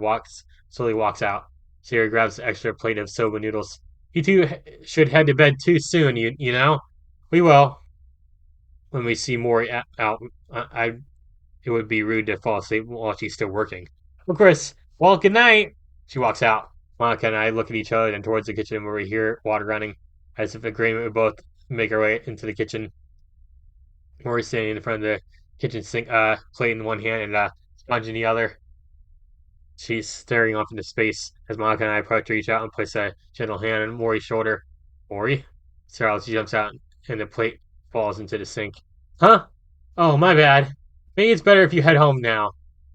slowly walks out. Sayori grabs an extra plate of soba noodles. You two should head to bed too soon, you know? We will. When we see Mori out, it would be rude to fall asleep while she's still working. Of course. Well, good night. She walks out. Monica and I look at each other and towards the kitchen where we hear water running. As if agreement, we both make our way into the kitchen. Mori's standing in front of the kitchen sink, plate in one hand and sponge in the other. She's staring off into space as Monica and I approach, reach out and place a gentle hand on Mori's shoulder. Mori? Charles jumps out and the plate falls into the sink. Huh? Oh, my bad. Maybe it's better if you head home now.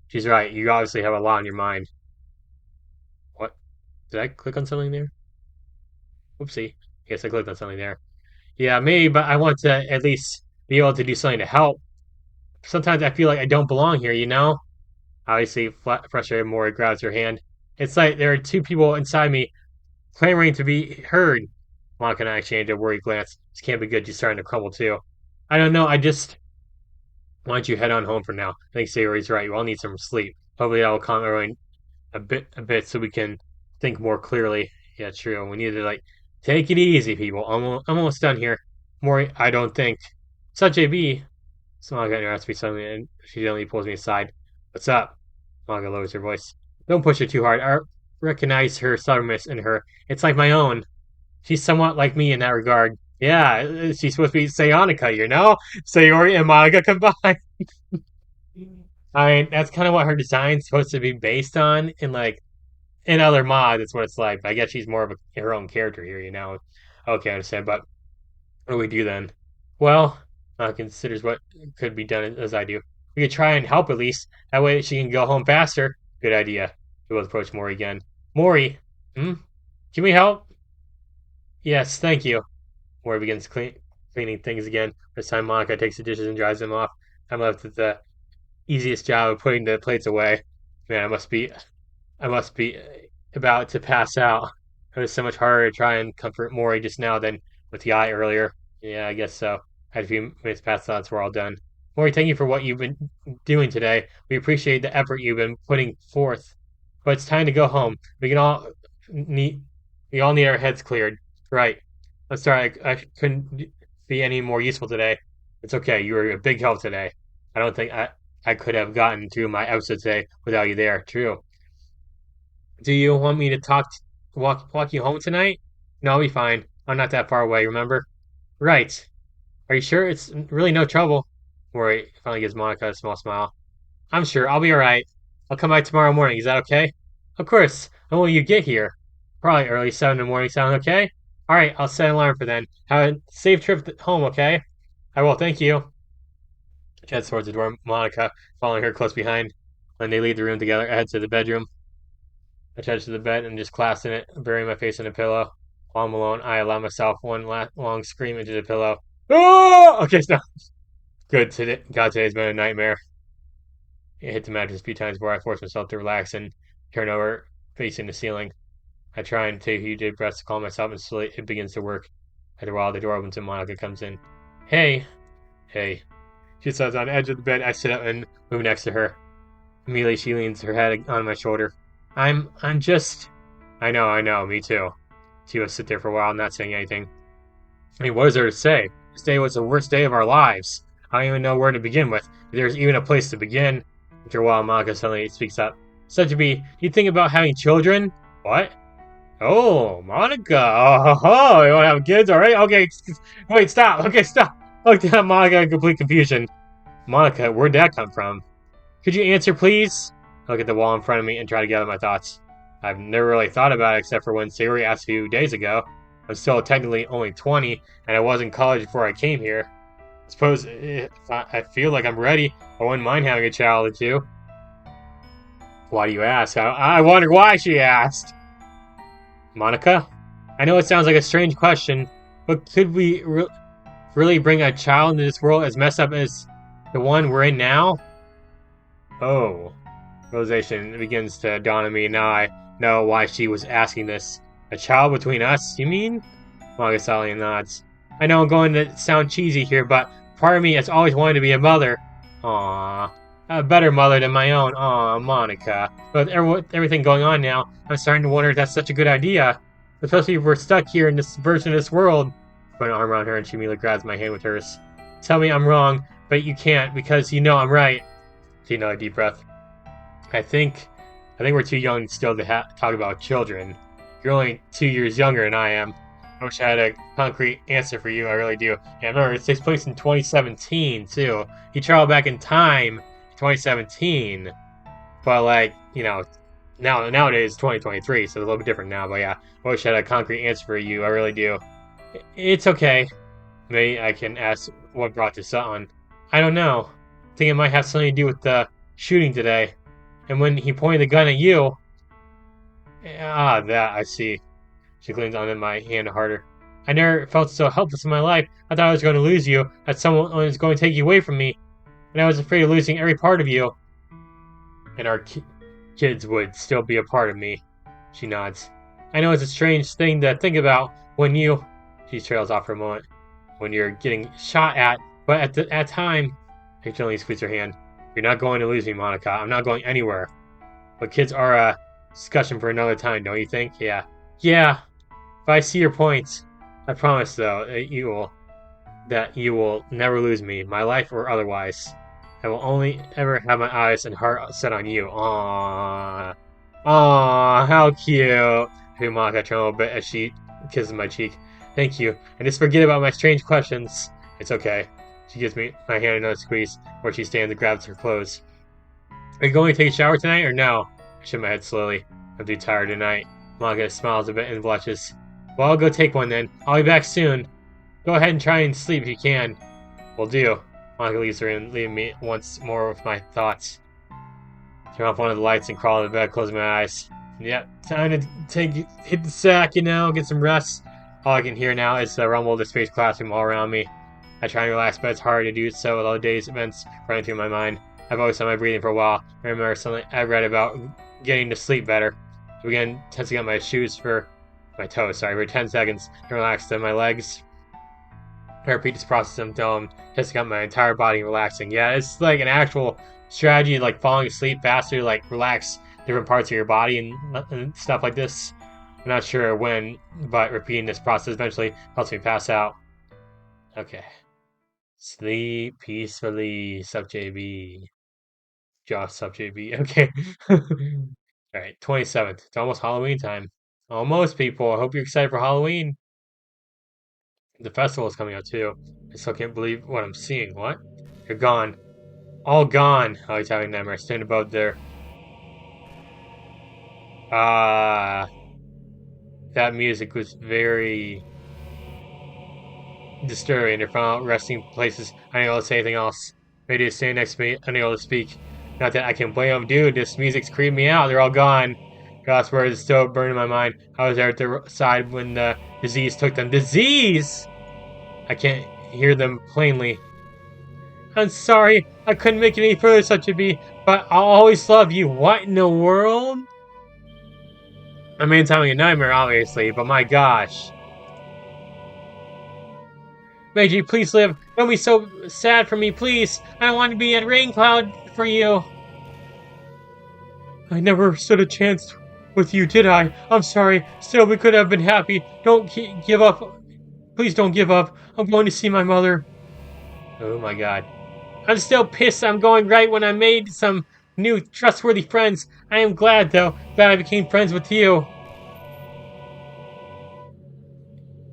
She's right. You obviously have a lot on your mind. What? Did I click on something there? Oopsie. Yes, I clicked on something there. Yeah, maybe, but I want to at least be able to do something to help. Sometimes I feel like I don't belong here, you know? Obviously, frustrated, Mori grabs her hand. It's like there are two people inside me clamoring to be heard. Monica and I exchange a worried glance. This can't be good. She's starting to crumble too. I don't know. I just why don't you head on home for now? I think Sayori's right. You all need some sleep. Hopefully that will calm everyone a bit, so we can think more clearly. Yeah, true. We need to take it easy, people. I'm almost done here. Mori, I don't think. Such JB. Monica interrupts me suddenly, and she gently pulls me aside. What's up? Monica lowers her voice. Don't push her too hard. I recognize her stubbornness in her. It's like my own. She's somewhat like me in that regard. Yeah, she's supposed to be Sayonica, you know? Sayori and Monica combined. I mean, that's kind of what her design's supposed to be based on. In other mods, that's what it's like. But I guess she's more of her own character here, you know? Okay, I understand. But what do we do then? Well, considers what could be done as I do. We could try and help at least. That way she can go home faster. Good idea. We both approach Mori again. Mori, can we help? Yes, thank you. Mori begins cleaning things again. This time Monica takes the dishes and dries them off. I'm left with the easiest job of putting the plates away. Man, I must be about to pass out. It was so much harder to try and comfort Mori just now than with the eye earlier. Yeah, I guess so. I had a few minutes past thoughts we're all done. Mori, thank you for what you've been doing today. We appreciate the effort you've been putting forth. But it's time to go home. Need we all need our heads cleared. Right. I'm sorry I couldn't be any more useful today. It's okay. You were a big help today. I don't think I could have gotten through my episode today without you there. True. Do you want me to walk you home tonight? No, I'll be fine. I'm not that far away, remember? Right. Are you sure it's really no trouble? Mori finally gives Monica a small smile. I'm sure. I'll be alright. I'll come by tomorrow morning. Is that okay? Of course. When will you get here? Probably early 7 in the morning. Sound okay? Alright, I'll set an alarm for then. Have a safe trip home, okay? I will. Thank you. She heads towards the door, Monica following her close behind. When they leave the room together, I head to the bedroom. I touch the bed and just clasp in it, burying my face in a pillow. While I'm alone, I allow myself one long scream into the pillow. Oh! Okay, stop. Good. God, today's been a nightmare. I hit the mattress a few times before I force myself to relax and turn over, facing the ceiling. I try and take a few deep breaths to calm myself, and slowly it begins to work. After a while, the door opens and Monica comes in. Hey. Hey. She sits on the edge of the bed. I sit up and move next to her. Immediately, she leans her head on my shoulder. I'm just... I know, me too. She will sit there for a while, not saying anything. I mean, what is there to say? This day was the worst day of our lives. I don't even know where to begin with. If there's even a place to begin. After a while, Monica suddenly speaks up. Such to be, you think about having children? What? Oh, Monica. Oh, you want to have kids already? Okay, wait, stop. Okay, stop. Look at Monica in complete confusion. Monica, where'd that come from? Could you answer, please? I look at the wall in front of me and try to gather my thoughts. I've never really thought about it except for when Sayori asked a few days ago. I'm still technically only 20, and I was in college before I came here. I suppose I feel like I'm ready. I wouldn't mind having a child or two. Why do you ask? I wonder why she asked. Monica? I know it sounds like a strange question, but could we really bring a child into this world as messed up as the one we're in now? Oh. Realization begins to dawn on me. Now I know why she was asking this. A child between us, you mean? Monica silently nods. I know I'm going to sound cheesy here, but part of me has always wanted to be a mother. Aww. A better mother than my own. Aw, Monica. But with everything going on now, I'm starting to wonder if that's such a good idea. Especially if we're stuck here in this version of this world. I put an arm around her and she immediately grabs my hand with hers. Tell me I'm wrong, but you can't because you know I'm right. Take another deep breath. I think we're too young still to talk about children. You're only 2 years younger than I am. I wish I had a concrete answer for you. I really do. Yeah, remember, it takes place in 2017, too. He traveled back in time in 2017. But, like, you know, nowadays it's 2023, so it's a little bit different now. But yeah, I wish I had a concrete answer for you. I really do. It's okay. Maybe I can ask what brought this on. I don't know. I think it might have something to do with the shooting today. And when he pointed the gun at you... that, I see. She clings onto my hand harder. I never felt so helpless in my life. I thought I was going to lose you, that someone was going to take you away from me. And I was afraid of losing every part of you. And our kids would still be a part of me. She nods. I know it's a strange thing to think about when you... She trails off for a moment. When you're getting shot at, but at that time... I gently squeeze her hand. You're not going to lose me, Monica. I'm not going anywhere. But kids are a discussion for another time, don't you think? Yeah. Yeah. But I see your points. I promise, though, that you will never lose me, my life or otherwise. I will only ever have my eyes and heart set on you. Aww. Aww, how cute. Monica trembles a little bit as she kisses my cheek. Thank you. And just forget about my strange questions. It's okay. She gives me my hand another squeeze, where she stands and grabs her clothes. Are you going to take a shower tonight, or no? I shake my head slowly. I'm too tired tonight. Monica smiles a bit and blushes. Well, I'll go take one then. I'll be back soon. Go ahead and try and sleep if you can. Will do. Monica leaves her in, leaving me once more with my thoughts. Turn off one of the lights and crawl to bed, closing my eyes. Yep, time to hit the sack, get some rest. All I can hear now is the rumble of the space classroom all around me. I try and relax, but it's hard to do so with all the day's events running through my mind. I've always done my breathing for a while. I remember something I read about getting to sleep better. I began tensing up my toes, for 10 seconds, and relaxed my legs. I repeat this process until I'm tensing up my entire body and relaxing. Yeah, it's like an actual strategy, like falling asleep faster, like relax different parts of your body and stuff like this. I'm not sure when, but repeating this process eventually helps me pass out. Okay. Sleep peacefully, SuperSonicJB. Josh SuperSonicJB. Okay. Alright, 27th. It's almost Halloween time. Almost, people. I hope you're excited for Halloween. The festival is coming up, too. I still can't believe what I'm seeing. What? You're gone. All gone. Oh, he's having a nightmare. Standing above there. That music was very disturbing. They're found resting places. I ain't able to say anything else. Maybe it's standing next to me, unable to speak. Not that I can blame them, dude. This music's creeping me out. They're all gone. God's word is still burning in my mind. I was there at their side when the disease took them. Disease! I can't hear them plainly. I'm sorry. I couldn't make it any further, SuperSonicJB, but I'll always love you. What in the world? I mean, it's having a nightmare, obviously, but my gosh. Meiji, please live. Don't be so sad for me, please. I don't want to be a rain cloud for you. I never stood a chance with you, did I? I'm sorry. Still, we could have been happy. Don't give up. Please don't give up. I'm going to see my mother. Oh my god. I'm still pissed I'm going right when I made some new trustworthy friends. I am glad, though, that I became friends with you.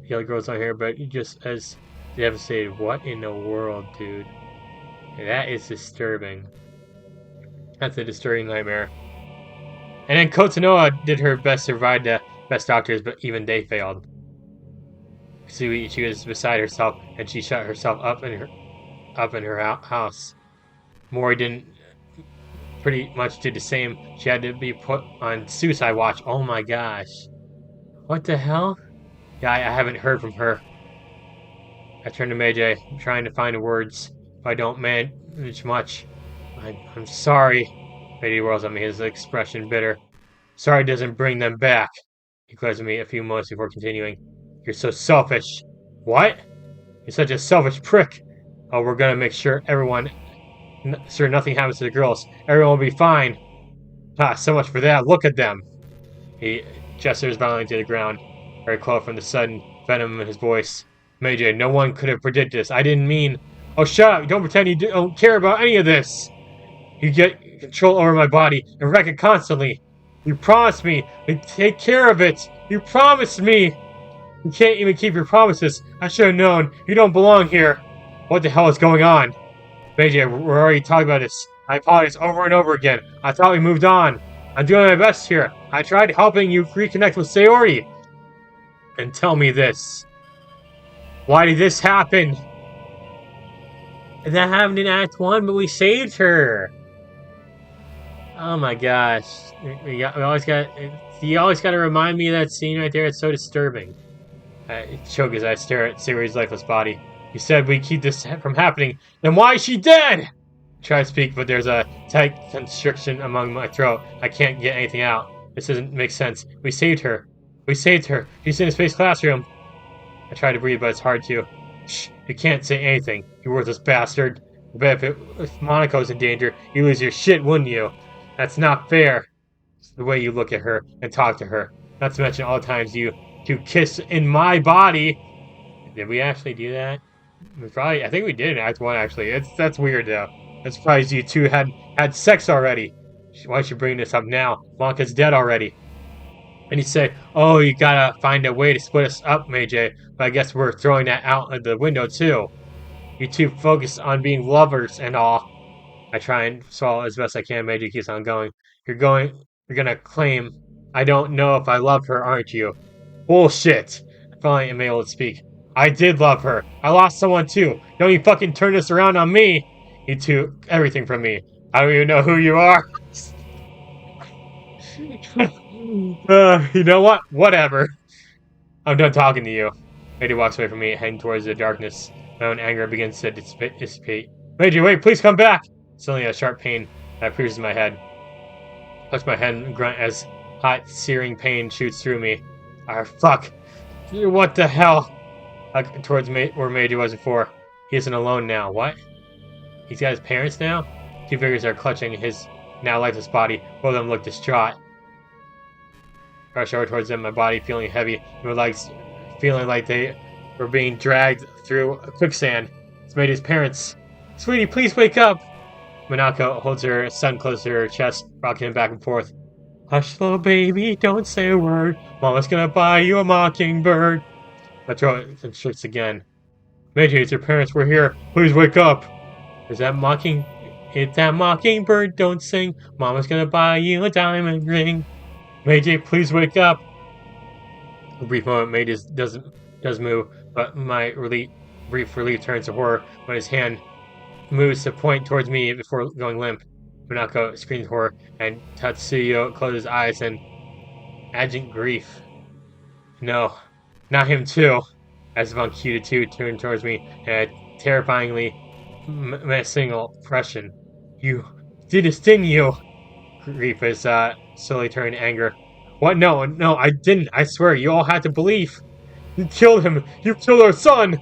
The other girl's not here, but just as devastated. What in the world, dude? That is disturbing. That's a disturbing nightmare. And then Kotonoa did her best to provide the best doctors, but even they failed. She was beside herself, and she shut herself up in her house. Mori didn't pretty much did the same. She had to be put on suicide watch. Oh my gosh. What the hell? Yeah, I haven't heard from her. I turn to Meiji, trying to find the words. If I don't manage much, I'm sorry. Meiji whirls at me, his expression bitter. Sorry doesn't bring them back. He glares at me a few moments before continuing. You're so selfish. What? You're such a selfish prick. Oh, we're gonna make sure sure nothing happens to the girls. Everyone will be fine. Ah, so much for that. Look at them. He gestures violently to the ground, very close from the sudden venom in his voice. Meiji, no one could have predicted this. I didn't mean... Oh, shut up! Don't pretend you don't care about any of this! You get control over my body and wreck it constantly. You promised me to take care of it. You promised me. You can't even keep your promises. I should have known. You don't belong here. What the hell is going on? Meiji, we're already talking about this. I apologize over and over again. I thought we moved on. I'm doing my best here. I tried helping you reconnect with Sayori. And tell me this. Why did this happen? That happened in Act 1, but we saved her. Oh my gosh. You always got to remind me of that scene right there. It's so disturbing. I choke as I stare at Sayori's lifeless body. You said we'd keep this from happening. Then why is she dead? I try to speak, but there's a tight constriction among my throat. I can't get anything out. This doesn't make sense. We saved her. We saved her. She's in a space classroom. I try to breathe, but it's hard to. Shh, you can't say anything, you worthless bastard. I bet if Monaco's in danger, you'd lose your shit, wouldn't you? That's not fair. It's the way you look at her and talk to her. Not to mention all the times you kiss in my body. Did we actually do that? I think we did in Act 1, actually. That's weird, though. I'm surprised you two had sex already. Why should you bring this up now? Monka's dead already. And he said, oh, you gotta find a way to split us up, Meiji. But I guess we're throwing that out of the window, too. You two focus on being lovers and all. I try and swallow as best I can. Meiji keeps on going. You're gonna claim I don't know if I love her, aren't you? Bullshit. I finally am able to speak. I did love her. I lost someone too. Don't you fucking turn this around on me. You took everything from me. I don't even know who you are. You know what? Whatever. I'm done talking to you. Meiji walks away from me, heading towards the darkness. My own anger begins to dissipate. Meiji, wait, please come back! Suddenly a sharp pain that pierces my head. I touch my head and grunt as hot, searing pain shoots through me. Ah, fuck. What the hell? Towards where Meiji was before. He isn't alone now. What? He's got his parents now? Two figures are clutching his now lifeless body. Both of them look distraught. I rush over towards them, my body feeling heavy, my legs feeling like they were being dragged through quicksand. It's Meiji's parents. Sweetie, please wake up! Minako holds her son close to her chest, rocking him back and forth. Hush, little baby, don't say a word. Mama's gonna buy you a mockingbird. My throat constricts again. Meiji, it's your parents. We're here. Please wake up. It's that mockingbird. Don't sing. Mama's gonna buy you a diamond ring. Meiji, please wake up. A brief moment, Meiji does move, but my brief relief turns to horror when his hand moves to point towards me before going limp. Minako screams horror, and Tatsuyo closes his eyes in abject grief. No. Not him too. As Von Q2 turned towards me in a terrifyingly menacing expression. You did this, didn't you? Grief is slowly turning to anger. What? No, I didn't. I swear, you all had to believe. You killed him. You killed our son.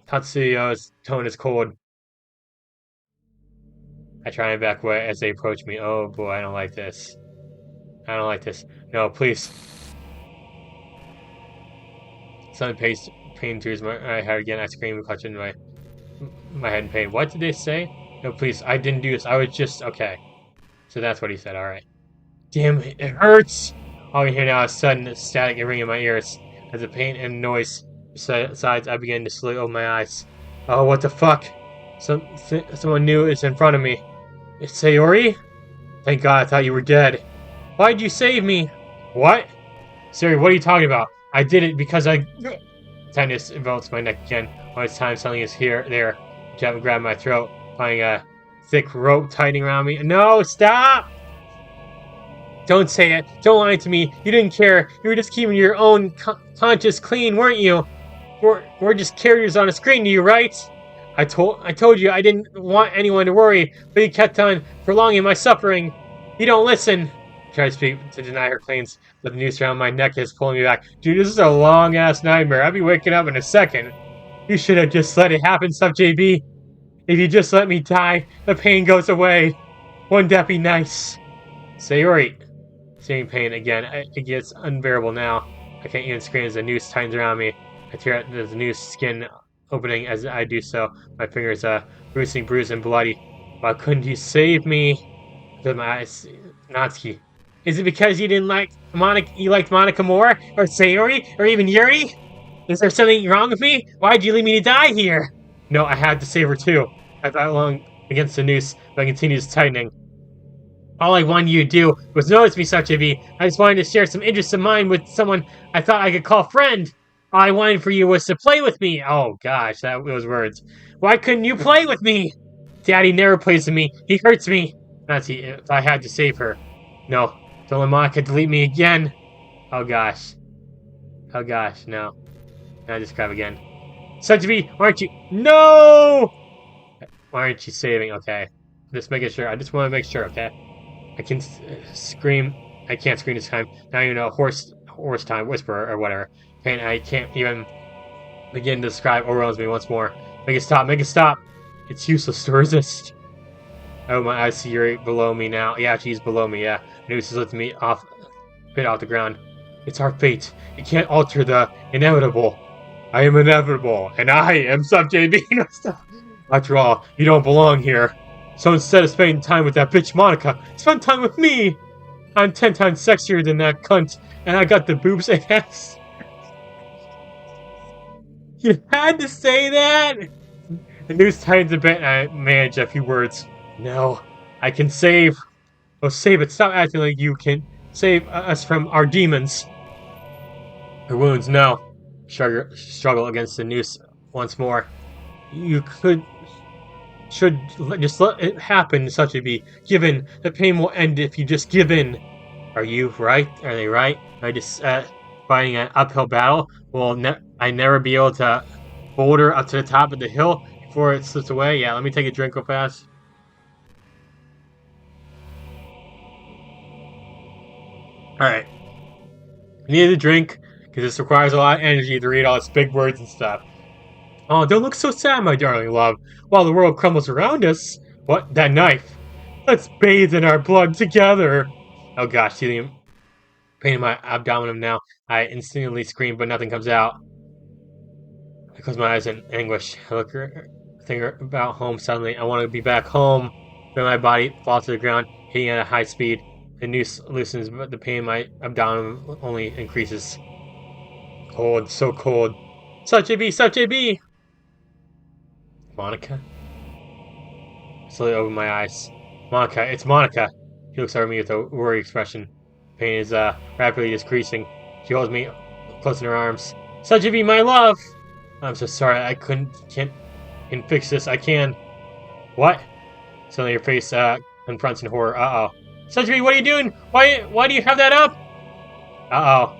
Tatsuyo's tone is cold. I try and back away as they approach me. Oh boy, I don't like this. I don't like this. No, please. Sudden pain tears my head again. I scream and clutch in my head in pain. What did they say? No, please. I didn't do this. I was just... Okay. So that's what he said. Alright. Damn, it hurts! All you hear now is sudden static and ring in my ears. As the pain and noise subsides, I begin to slowly open my eyes. Oh, what the fuck? Someone new is in front of me. It's Sayori? Thank God, I thought you were dead. Why'd you save me? What? Sayori, what are you talking about? I did it because I... Tightness envelops my neck again. When it's time, something is there. Jeff grabbed my throat, finding a thick rope tightening around me. No, stop! Don't say it. Don't lie to me. You didn't care. You were just keeping your own conscience clean, weren't you? We're just characters on a screen to you, right? I told you I didn't want anyone to worry, but you kept on prolonging my suffering. You don't listen. I try to speak to deny her claims, but the noose around my neck is pulling me back. Dude, this is a long-ass nightmare. I'll be waking up in a second. You should have just let it happen, SuperJB. If you just let me die, the pain goes away. Wouldn't that be nice? Sayori. Seeing pain again. It gets unbearable now. I can't even scream as the noose tightens around me. I tear at the noose skin opening as I do so. My fingers bruised and bloody. Why couldn't you save me? With my eyes, Natsuki. Is it because you didn't like Monica? You liked Monica more, or Sayori, or even Yuri? Is there something wrong with me? Why'd you leave me to die here? No, I had to save her too. I fought along against the noose, but it continues tightening. All I wanted you to do was notice me, SuperSonicJB. I just wanted to share some interests of mine with someone I thought I could call friend. All I wanted for you was to play with me. Oh gosh, those words. Why couldn't you play with me? Daddy never plays with me. He hurts me. Nancy, if I had to save her. No, don't let Monica delete me again. Oh gosh. Oh gosh, no. Now I just grab again. SuperSonicJB, why aren't you? No! Why aren't you saving? Okay. Just making sure. I just want to make sure, okay? I can scream. I can't scream this time. Now you know horse time, whisper or whatever. And I can't even begin to describe overwhelms me once more. Make it stop. Make it stop. It's useless to resist. Oh, my eyes see Yuri below me now. Yeah, she's below me. Yeah, Noose is lifting me off, bit off the ground. It's our fate. You can't alter the inevitable. I am inevitable, and I am SuperSonicJB. After all, you don't belong here. So instead of spending time with that bitch Monica, spend time with me! I'm 10 times sexier than that cunt, and I got the boobs and ass. You had to say that? The news tightens a bit and I manage a few words. No, I can save. Oh, save it. Stop acting like you can save us from our demons. Her wounds, no. Struggle against the noose once more. You should just let it happen, SuperSonicJB. Given, the pain will end if you just give in. Are you right? Are they right? Am I just fighting an uphill battle? Will I never be able to boulder up to the top of the hill before it slips away? Yeah, let me take a drink real fast. Alright. I need a drink, because this requires a lot of energy to read all its big words and stuff. Oh, don't look so sad, my darling love. While the world crumbles around us. What? That knife. Let's bathe in our blood together. Oh gosh, see the pain in my abdomen now. I instantly scream, but nothing comes out. I close my eyes in anguish. I think about home suddenly. I want to be back home. Then my body falls to the ground, hitting at a high speed. The noose loosens, but the pain in my abdomen only increases. Cold, so cold. SuperSonicJB, SuperSonicJB! Monica? I slowly open my eyes. Monica, it's Monica. She looks over me with a worried expression. Pain is rapidly decreasing. She holds me close in her arms. SuperSonicJB, my love! I'm so sorry, I can't fix this. I can. What? Suddenly her face confronts in horror. Uh-oh. SuperSonicJB, what are you doing? Why do you have that up? Uh-oh.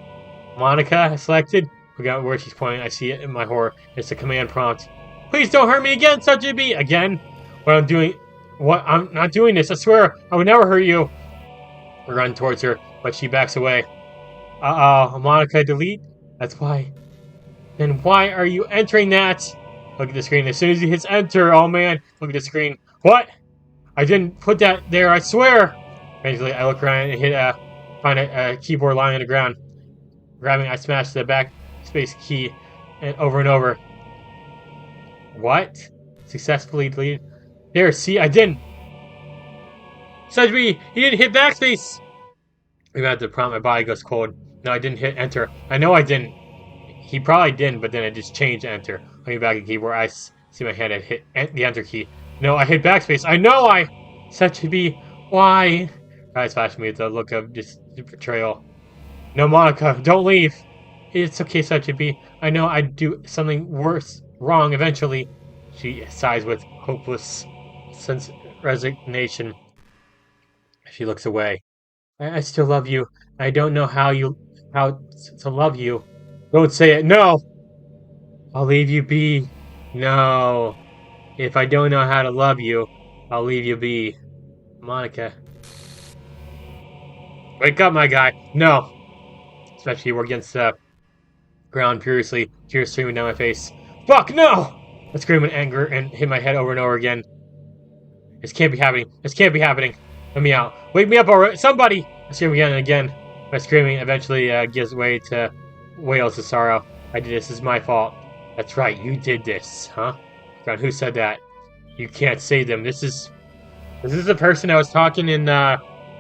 Monica selected. Forgot where she's pointing. I see it in my horror. It's a command prompt. Please don't hurt me again, SuperSonicJB! Again? I'm not doing this, I swear! I would never hurt you! I run towards her, but she backs away. Uh-oh, Monica, delete? That's why. Then why are you entering that? Look at the screen. As soon as he hits enter, oh man, look at the screen. What? I didn't put that there, I swear! Eventually, I look around and find a keyboard lying on the ground. Grabbing, I smash the backspace key over and over. What? Successfully deleted? There, see, I didn't! SuperSonicJB, he didn't hit backspace! Even at the prompt, my body goes cold. No, I didn't hit enter. I know I didn't. He probably didn't, but then I just changed enter. Looking back at the keyboard, I see my hand had hit the enter key. No, I hit backspace. I know I... SuperSonicJB, why? Eyes flash me with a look of betrayal. No, Monica, don't leave! It's okay, SuperSonicJB. I know I'd do something wrong eventually. She sighs with hopeless resignation. She looks away. I still love you. I don't know how to love you. Don't say it. No! I'll leave you be. No. If I don't know how to love you, I'll leave you be. Monica. Wake up, my guy. No. Especially we're against the ground furiously, tears streaming down my face. Fuck, no! I scream in anger and hit my head over and over again. This can't be happening. This can't be happening. Let me out. Wake me up already. Somebody! I scream again and again. My screaming eventually gives way to wails of sorrow. I did this. It's my fault. That's right. You did this, huh? God, who said that? You can't save them. This is the person I was talking in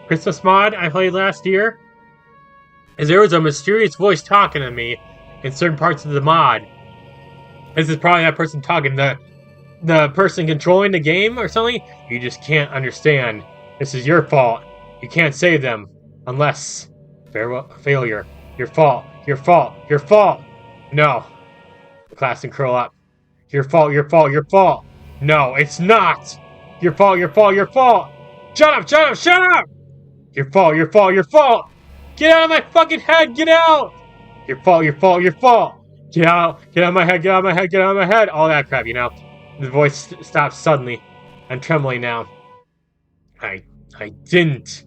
Christmas mod I played last year. As there was a mysterious voice talking to me in certain parts of the mod. This is probably that person talking. The person controlling the game or something. You just can't understand. This is your fault. You can't save them unless failure. Your fault. Your fault. Your fault. No. The class and curl up. Your fault. Your fault. Your fault. No, it's not. Your fault. Your fault. Your fault. Shut up. Shut up. Shut up. Your fault. Your fault. Your fault. Get out of my fucking head. Get out. Your fault. Your fault. Your fault. Get out. Get out of my head. Get out of my head. Get out of my head. All that crap, you know. The voice stops suddenly. I'm trembling now. I didn't.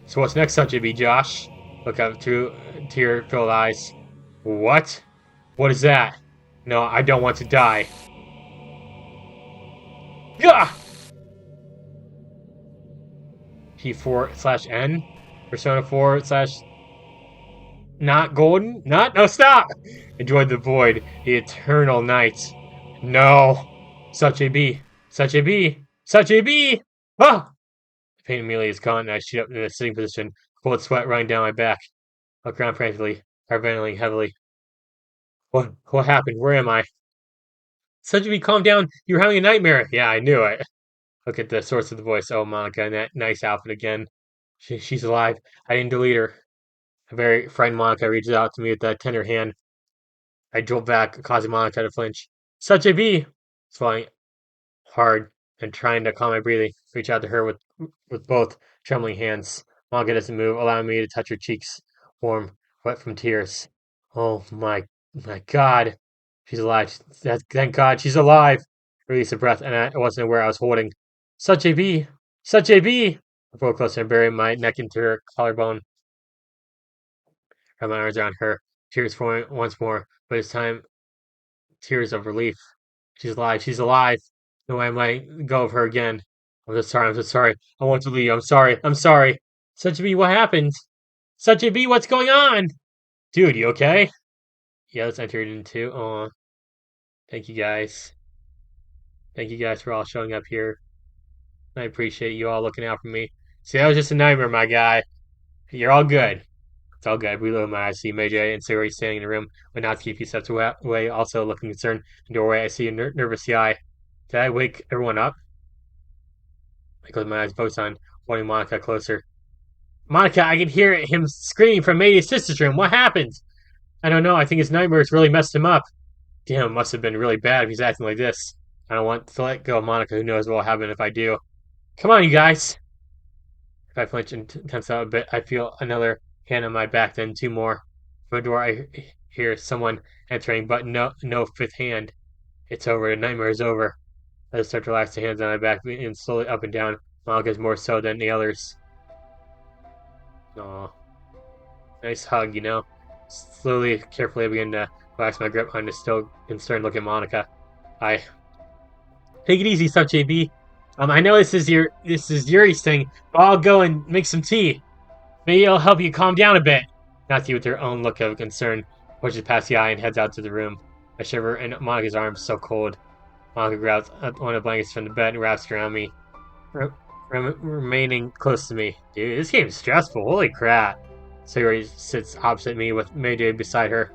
So what's next, SuperSonicJB, Josh? Look up through tear-filled eyes. What? What is that? No, I don't want to die. Gah! P4/N? Persona 4/ not golden? Not? No, stop! Enjoy the void, the eternal night. No. SuperSonicJB. SuperSonicJB. SuperSonicJB! Ah! The pain immediately is gone, and I shoot up in a sitting position, cold sweat running down my back. I look around frantically, hyperventilating heavily. What happened? Where am I? SuperSonicJB, calm down. You were having a nightmare. Yeah, I knew it. Look at the source of the voice. Oh, Monica, in that nice outfit again. She's alive. I didn't delete her. A very frightened Monica reaches out to me with a tender hand. I jolt back, causing Monica to flinch. SuperSonicJB! Swallowing hard and trying to calm my breathing, reach out to her with both trembling hands. Monica doesn't move, allowing me to touch her cheeks, warm, wet from tears. Oh my God. She's alive. Thank God she's alive. Release a breath, and I wasn't aware I was holding. SuperSonicJB! SuperSonicJB! I pulled closer and buried my neck into her collarbone. Wrap my arms around her, tears flowing once more, but this time tears of relief. She's alive. She's alive. No way I'm letting go of her again. I'm so sorry. I'm so sorry. I want to leave. I'm sorry. I'm sorry. SuperSonicJB, what happened? SuperSonicJB, what's going on? Dude, you okay? Yeah, let's enter it into. Aw. Thank you guys. Thank you guys for all showing up here. I appreciate you all looking out for me. See, that was just a nightmare, my guy. You're all good. It's all good. I reload my eyes, see Major and Yuri standing in the room, but not to keep a few steps away, also looking concerned. In the doorway, I see a nervous eye. Did I wake everyone up? I close my eyes, focus on holding Monica closer. Monica, I can hear him screaming from May's sister's room. What happened? I don't know. I think his nightmares really messed him up. Damn, it must have been really bad if he's acting like this. I don't want to let go of Monica. Who knows what will happen if I do. Come on, you guys. If I flinch and tense out a bit, I feel another hand on my back, then two more. From the door, I hear someone entering, but no fifth hand. It's over. The nightmare is over. I just start to relax the hands on my back and slowly up and down. Monica's more so than the others. Aw. Nice hug, you know. Slowly, carefully, I begin to relax my grip on the still concerned look at Monica. Take it easy, SuperSonicJB. I know this is Yuri's thing, but I'll go and make some tea. Maybe it'll help you calm down a bit. Natsuki, with her own look of concern, pushes past the eye and heads out to the room. I shiver in Monica's arms, so cold. Monica grabs one of the blankets from the bed and wraps it around me, remaining close to me. Dude, this game's stressful. Holy crap. Sayori sits opposite me with Mayday beside her.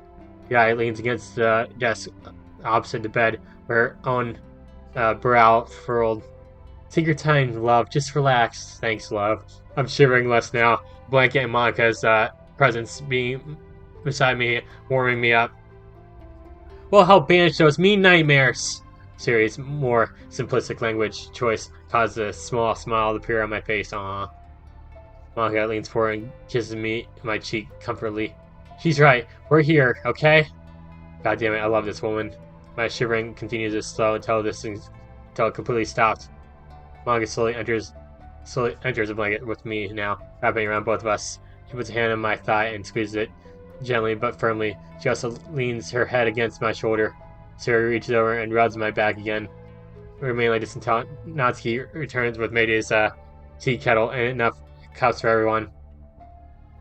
The eye leans against the desk opposite the bed, her own brow furrowed. Take your time, love. Just relax. Thanks, love. I'm shivering less now. Blanket and Monica's presence being beside me, warming me up. Will help banish those mean nightmares. Sayori's more simplistic language choice caused a small smile to appear on my face. Aww. Monica leans forward and kisses me on my cheek comfortably. She's right. We're here, okay? God damn it, I love this woman. My shivering continues to slow until it completely stops. Monica slowly enters the blanket with me now, wrapping around both of us. She puts a hand on my thigh and squeezes it gently but firmly. She also leans her head against my shoulder. Sayori reaches over and rubs my back again. We remain like this until Natsuki returns with Mayday's tea kettle and enough cups for everyone.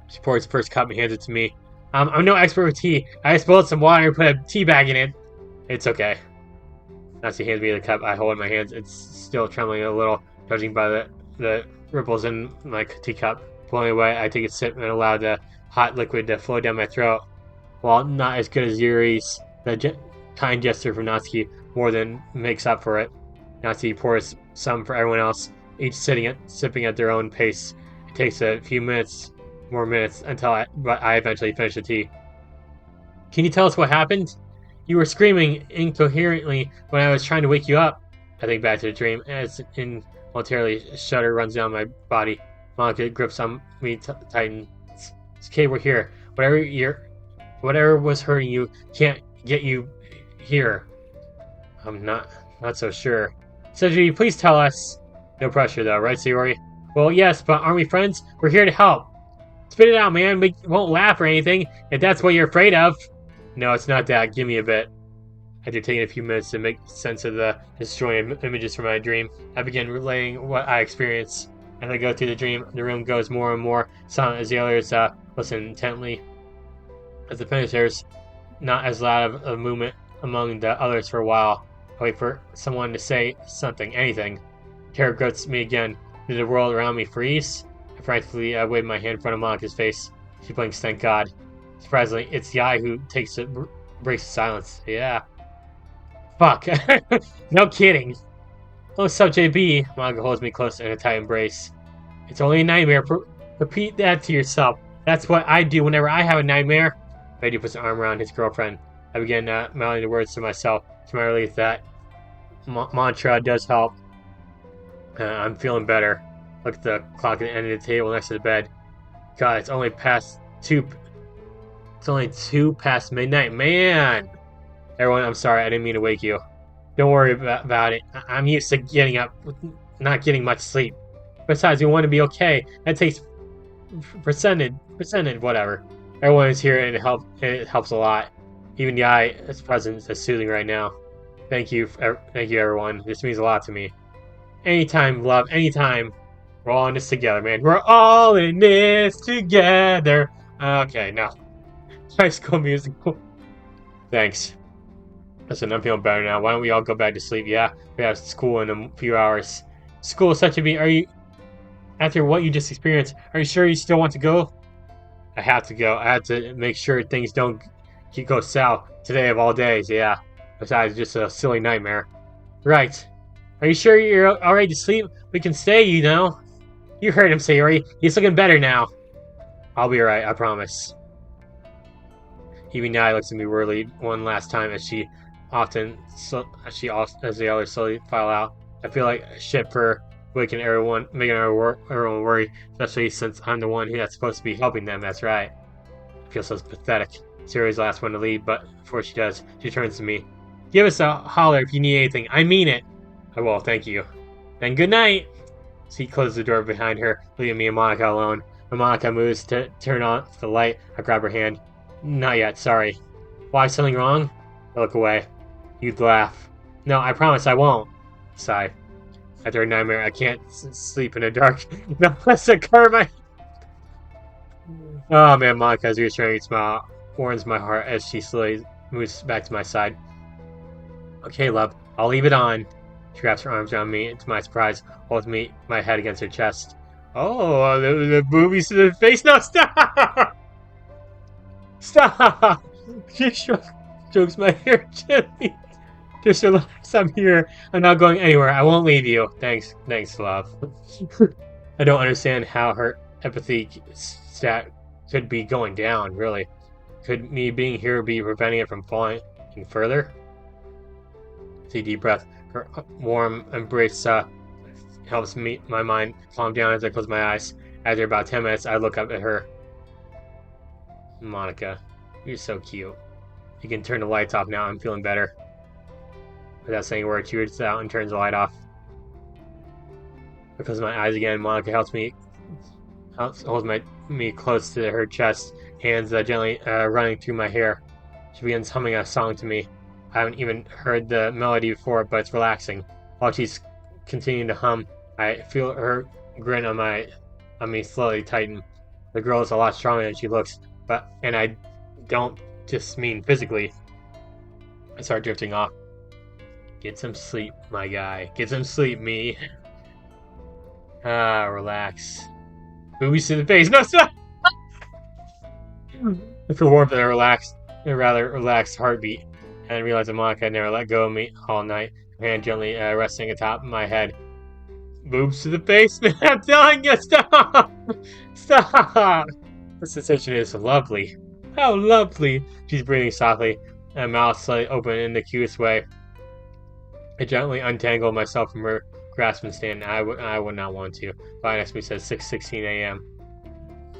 She pours the first cup and hands it to me. I'm no expert with tea. I spilled some water and put a tea bag in it. It's okay. Natsuki hands me the cup I hold in my hands. It's still trembling a little, judging by the ripples in my teacup. Pulling away, I take a sip and allow the hot liquid to flow down my throat. While not as good as Yuri's, the kind gesture from Natsuki more than makes up for it. Natsuki pours some for everyone else, each sipping at their own pace. It takes a few more minutes, until I eventually finish the tea. Can you tell us what happened? You were screaming incoherently when I was trying to wake you up. I think back to the dream as involuntarily a shudder runs down my body. Monica grips on me tighten. It's okay, we're here. Whatever was hurting you can't get you here. I'm not so sure. Sayori, please tell us. No pressure though, right, Sayori? Well, yes, but aren't we friends? We're here to help. Spit it out, man. We won't laugh or anything, if that's what you're afraid of. No, it's not that. Give me a bit. After taking a few minutes to make sense of the destroying images from my dream, I begin relaying what I experienced. As I go through the dream, the room goes more and more silent as the others listen intently. As the finish, there's not as loud of a movement among the others for a while. I wait for someone to say something, anything. Terror grips me again. Did the world around me freeze? I frantically wave my hand in front of Monica's face. She blinks, thank God. Surprisingly, it's the eye who breaks the silence. Yeah. Fuck. No kidding. Oh, sup, JB? Monica holds me close in a tight embrace. It's only a nightmare. Repeat that to yourself. That's what I do whenever I have a nightmare. Brady puts an arm around his girlfriend. I begin mouthing the words to myself. To my relief, that mantra does help. I'm feeling better. Look at the clock at the end of the table next to the bed. God, it's only two past midnight. Man! Everyone, I'm sorry. I didn't mean to wake you. Don't worry about it. I'm used to getting up, not getting much sleep. Besides, we want to be okay. That takes percentage, whatever. Everyone is here and it helps a lot. Even the eye's presence is soothing right now. Thank you, everyone. This means a lot to me. Anytime, love, anytime. We're all in this together, man. We're all in this together. Okay, now. High School Musical. Thanks. Listen, I'm feeling better now. Why don't we all go back to sleep? Yeah, we have school in a few hours. School is such a beat. Are you... After what you just experienced, are you sure you still want to go? I have to go. I have to make sure things don't go south. Today of all days, yeah. Besides, just a silly nightmare. Right. Are you sure you're all ready to sleep? We can stay, you know. You heard him, Sayori. He's looking better now. I'll be alright, I promise. Even now, looks at me worriedly one last time as the others slowly file out. I feel like shit for making everyone worry, especially since I'm the one that's supposed to be helping them. That's right. I feel so pathetic. Sayori's the last one to leave, but before she does, she turns to me. Give us a holler if you need anything. I mean it. I will, thank you. Then good night. She closes the door behind her, leaving me and Monica alone. When Monica moves to turn on the light, I grab her hand. Not yet, sorry. Why, something wrong? I look away. You'd laugh. No, I promise I won't. Sigh. After a nightmare, I can't sleep in the dark. No, let's occur my... Oh man, Monica's reassuring smile warms my heart as she slowly moves back to my side. Okay, love, I'll leave it on. She wraps her arms around me, and to my surprise, holds my head against her chest. Oh, the boobies to the face. No, stop! Stop! She strokes my hair gently. Just relax, I'm here. I'm not going anywhere. I won't leave you. Thanks, love. I don't understand how her empathy stat could be going down, really. Could me being here be preventing it from falling further? Take a deep breath. Her warm embrace helps my mind calm down as I close my eyes. After about 10 minutes, I look up at her. Monica, you're so cute. You can turn the lights off now. I'm feeling better. Without saying a word, she reaches out and turns the light off. I close my eyes again. Monica holds me close to her chest, hands gently running through my hair. She begins humming a song to me. I haven't even heard the melody before, but it's relaxing. While she's continuing to hum, I feel her grin on me slowly tighten. The girl is a lot stronger than she looks, and I don't just mean physically. I start drifting off. Get some sleep, my guy. Get some sleep, me. Relax. Boobies to the face. No, stop! I feel warmth in a rather relaxed heartbeat, and realize that Monica had never let go of me all night. Her hand gently resting atop my head. Boobs to the face, man. I'm telling you, stop! Stop! The sensation is lovely. How lovely! She's breathing softly, and mouth slightly open in the cutest way. I gently untangle myself from her grasp and stand. I would not want to. Fly next to me says 6:16 a.m.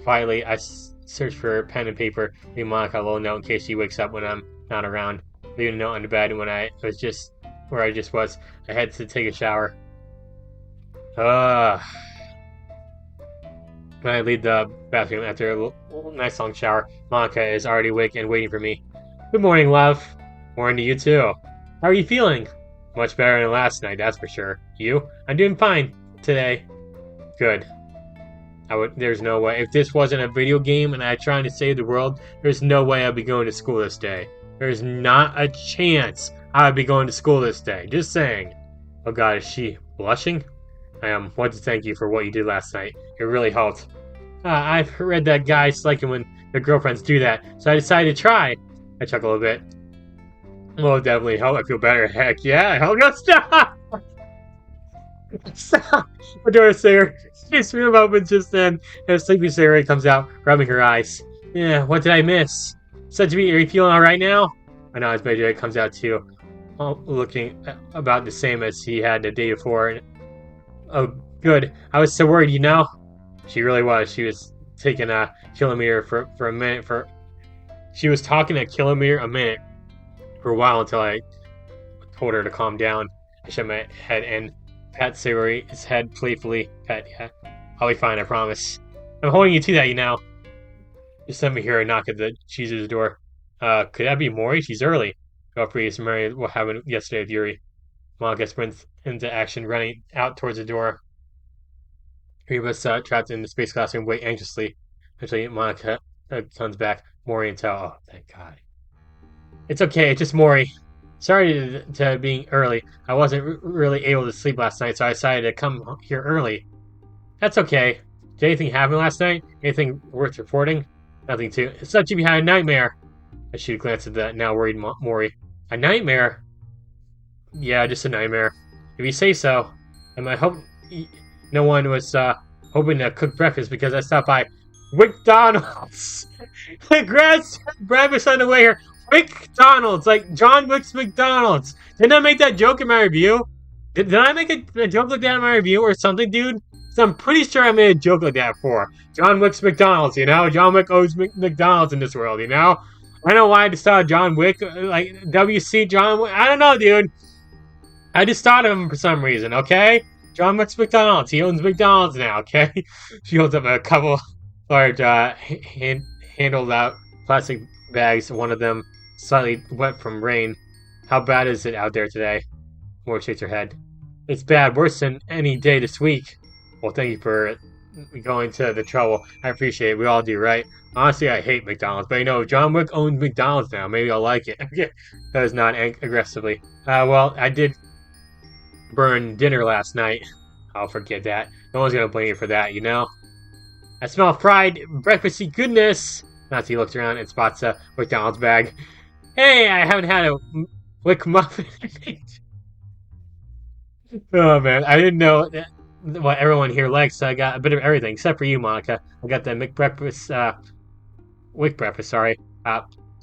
Quietly, I search for pen and paper, leave Monica a little note in case she wakes up when I'm not around. Leave a note on the bed when I just was. I had to take a shower. When I leave the bathroom after a nice long shower, Monica is already awake and waiting for me. Good morning, love. Morning to you too. How are you feeling? Much better than last night, that's for sure. You? I'm doing fine today. Good. There's no way. If this wasn't a video game and I was trying to save the world, there's no way I'd be going to school this day. There's not a chance I'd be going to school this day. Just saying. Oh god, is she blushing? I want to thank you for what you did last night. It really helped. I've read that guys like it when their girlfriends do that, so I decided to try. I chuckle a bit. Well, it definitely helped. I feel better. Heck yeah, I hope. No, stop! Stop! My daughter Sarah. She's real moment just then, and sleepy Sarah comes out, rubbing her eyes. Yeah, what did I miss? Said to me, are you feeling alright now? I know, as Major comes out too, looking about the same as he had the day before. And, oh, good. I was so worried, you know? She really was. She was taking a kilometer for a minute. She was talking a kilometer a minute for a while until I told her to calm down. I shook my head and pat Sayori's head playfully. Pat, yeah. I'll be fine, I promise. I'm holding you to that, you know. Just let me hear a knock at the cheese's door. Could that be Mori? She's early. Godfrey is married what happened yesterday with Yuri. Monica sprints into action, running out towards the door. Three of us trapped in the space classroom wait anxiously. Eventually, Monica comes back. Mori and Tao. Oh, thank God. It's okay, it's just Mori. Sorry to being early. I wasn't really able to sleep last night, so I decided to come here early. That's okay. Did anything happen last night? Anything worth reporting? Nothing too. It's such if you had a nightmare. I shoot a glance at the now worried Mori. A nightmare? Yeah, just a nightmare. If you say so. And I hope no one was hoping to cook breakfast because I stopped by McDonald's. Congrats! Breakfast on the way here. McDonald's, like John Wick's McDonald's. Didn't I make that joke in my review? Did I make a joke like that in my review or something, dude? So I'm pretty sure I made a joke like that before. John Wick's McDonald's, you know? John Wick owes McDonald's in this world, you know? I don't know why I just thought of John Wick, like WC John Wick. I don't know, dude. I just thought of him for some reason, okay? John Wick's McDonald's. He owns McDonald's now, okay? She holds up a couple large handled out plastic bags, one of them slightly wet from rain. How bad is it out there today? Mori shakes her head. It's bad, worse than any day this week. Well, thank you for going to the trouble. I appreciate it. We all do, right? Honestly, I hate McDonald's, but you know, John Wick owns McDonald's now. Maybe I'll like it. That is not aggressively. Well, I did burn dinner last night. I'll forget that. No one's gonna blame you for that, you know? I smell fried breakfasty goodness. Nazi looks around and spots a McDonald's bag. Hey, I haven't had a Wick muffin. Oh man, I didn't know what everyone here likes, so I got a bit of everything, except for you, Monica. I got the Wick breakfast,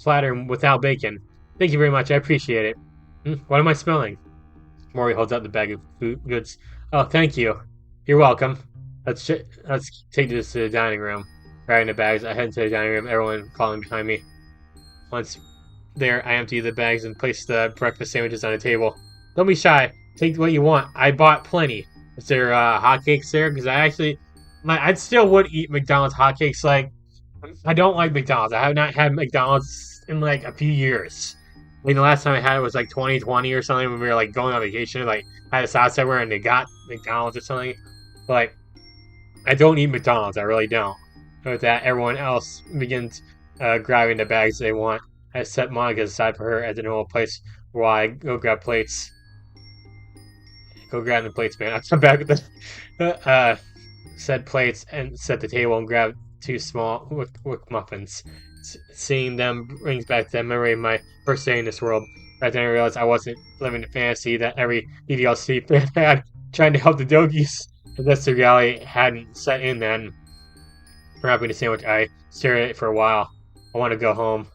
platter without bacon. Thank you very much, I appreciate it. What am I smelling? Mori holds out the bag of goods. Oh, thank you. You're welcome. Let's take this to the dining room. Grabbing the bags, I head into the dining room, everyone following behind me. Once there, I empty the bags and place the breakfast sandwiches on the table. Don't be shy. Take what you want. I bought plenty. Is there hotcakes there? Because I still would eat McDonald's hotcakes. Like, I don't like McDonald's. I have not had McDonald's in like a few years. I mean, the last time I had it was like 2020 or something when we were like going on vacation. Like, I had a stop somewhere and they got McDonald's or something. But, like, I don't eat McDonald's. I really don't. With that, everyone else begins grabbing the bags they want. I set Monica aside for her at the normal place while I go grab plates. Go grab the plates, man. I'll come back with the said plates and set the table and grab two small wick muffins. Seeing them brings back the memory of my first day in this world. Right then I realized I wasn't living the fantasy that every DDLC fan had, trying to help the Dokis. But that's the reality hadn't set in then. Wrapping the sandwich, I stared at it for a while. I want to go home.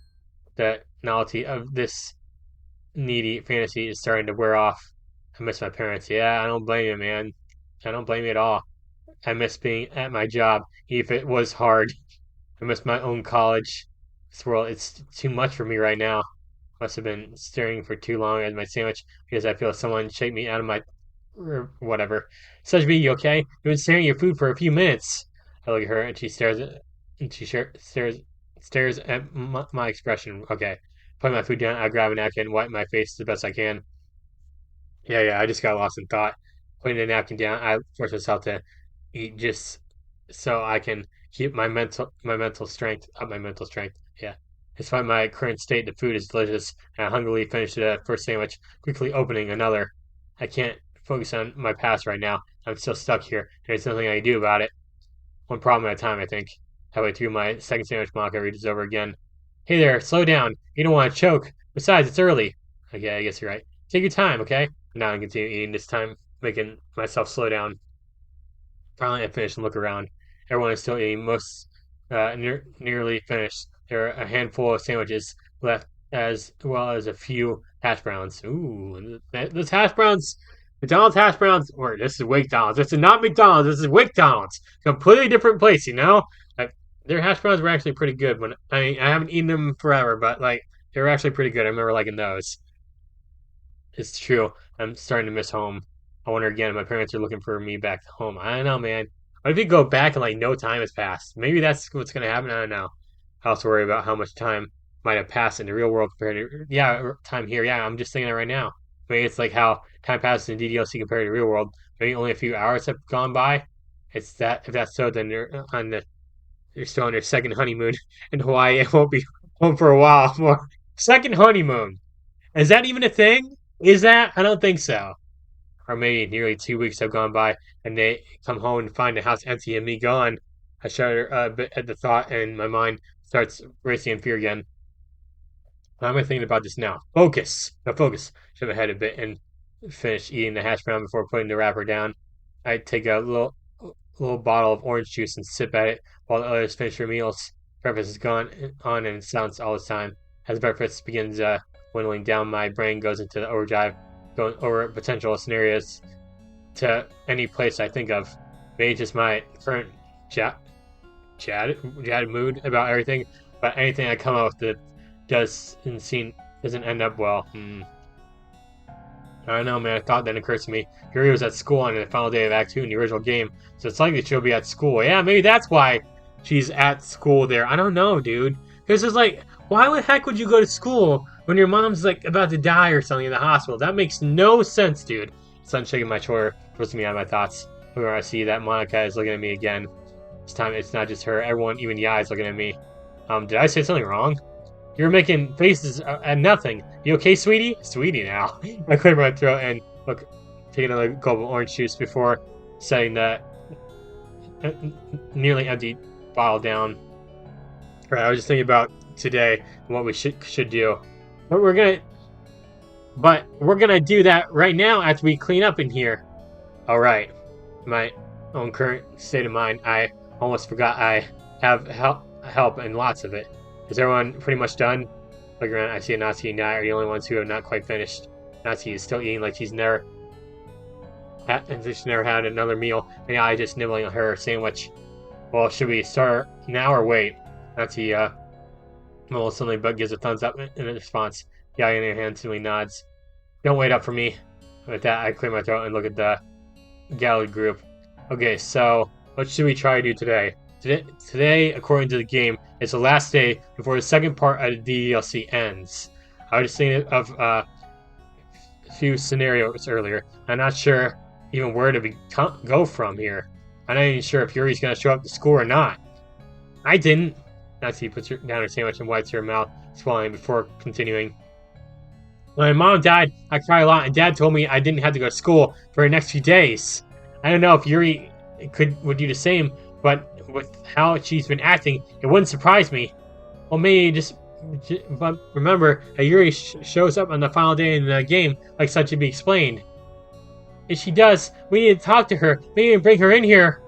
The novelty of this needy fantasy is starting to wear off. I miss my parents. Yeah, I don't blame you, man. I don't blame you at all. I miss being at my job, even if it was hard. I miss my own college. This world, it's too much for me right now. Must have been staring for too long at my sandwich because I feel someone shake me out of my or whatever. Such be you okay? You've been staring at your food for a few minutes. I look at her and she stares at and she stares at my expression. Okay, put my food down. I grab a napkin and wipe my face the best I can. Yeah. I just got lost in thought. Putting the napkin down, I force myself to eat just so I can keep my mental strength up my mental strength. Yeah. Despite my current state, the food is delicious, and I hungrily finish the first sandwich, quickly opening another. I can't focus on my past right now. I'm still stuck here. There's nothing I can do about it. One problem at a time, I think. Halfway through my second sandwich, Monica reaches over again. Hey there, slow down. You don't want to choke. Besides, it's early. Okay, I guess you're right. Take your time, okay? Now I can continue eating, this time making myself slow down. Finally, I finish and look around. Everyone is still eating, most nearly finished. There are a handful of sandwiches left, as well as a few hash browns. Ooh, those hash browns, McDonald's hash browns, or this is McDonald's. This is not McDonald's. This is McDonald's. Completely different place, you know. Like their hash browns were actually pretty good. When I haven't eaten them forever, but like they were actually pretty good. I remember liking those. It's true. I'm starting to miss home. I wonder again if my parents are looking for me back home. I don't know, man. What if you go back and like no time has passed? Maybe that's what's gonna happen. I don't know. I also worry about how much time might have passed in the real world compared to time here. Yeah, I'm just thinking that right now. Maybe it's like how time passes in DDLC compared to the real world. Maybe only a few hours have gone by. It's that if that's so, then you're still on your second honeymoon in Hawaii. It won't be home for a while more. Second honeymoon. Is that even a thing? Is that? I don't think so. Or maybe nearly 2 weeks have gone by, and they come home and find the house empty and me gone. I shudder a bit at the thought, and my mind starts racing in fear again. Why am I thinking about this now? Focus! Now focus. Shove my head a bit and finish eating the hash brown before putting the wrapper down. I take a little bottle of orange juice and sip at it while the others finish their meals. Breakfast is gone on in silence all this time. As breakfast begins dwindling down, my brain goes into the overdrive, going over potential scenarios to any place I think of. Maybe just my current jaded mood about everything, but anything I come up with that doesn't end up well. I don't know, man. A thought then occurs to me. Yuri was at school on the final day of Act 2 in the original game, so it's likely she'll be at school. Yeah, maybe that's why she's at school there. I don't know, dude. Because it's like, why the heck would you go to school when your mom's like about to die or something in the hospital? That makes no sense, dude. Sun shaking my shoulder, twisting me out of my thoughts. Whenever I see that Monica is looking at me again. This time it's not just her. Everyone, even Yai, is looking at me. Did I say something wrong? You're making faces at nothing. You okay, sweetie? Sweetie now. I clear my throat and look, take another gulp of orange juice before setting the nearly empty bottle down. Right, I was just thinking about today and what we should do. But we're gonna do that right now after we clean up in here. Alright. My own current state of mind, I almost forgot I have help and lots of it. Is everyone pretty much done? Look around, I see Natsuki and I are the only ones who have not quite finished. Natsuki is still eating like she's never had another meal, and I just nibbling on her sandwich. Well, should we start now or wait? Natsuki, well, suddenly but gives a thumbs up in response. Yeah, in her hand simply nods. Don't wait up for me. With that, I clear my throat and look at the gallery group. Okay, so what should we try to do today? Today, according to the game, is the last day before the second part of the DLC ends. I was just thinking of a few scenarios earlier. I'm not sure even where to go from here. I'm not even sure if Yuri's gonna show up to school or not. I didn't. Natsuki puts down her sandwich and wipes her mouth, swallowing before continuing. When my mom died, I cried a lot, and Dad told me I didn't have to go to school for the next few days. I don't know if Yuri would do the same, but with how she's been acting, it wouldn't surprise me. Well, maybe but remember, Yuri shows up on the final day in the game, like such to be explained. If she does, we need to talk to her. Maybe bring her in here.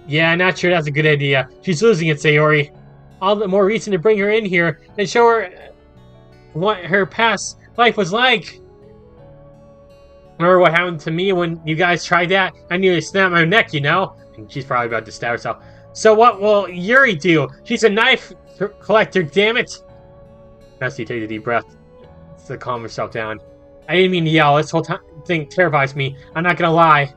Yeah, I'm not sure that's a good idea. She's losing it, Sayori. All the more reason to bring her in here and show her what her past life was like. Remember what happened to me when you guys tried that? I nearly snapped my neck, you know? And she's probably about to stab herself. So what will Yuri do? She's a knife collector, damn it! Nasty takes a deep breath to calm herself down. I didn't mean to yell. This whole thing terrifies me. I'm not gonna lie.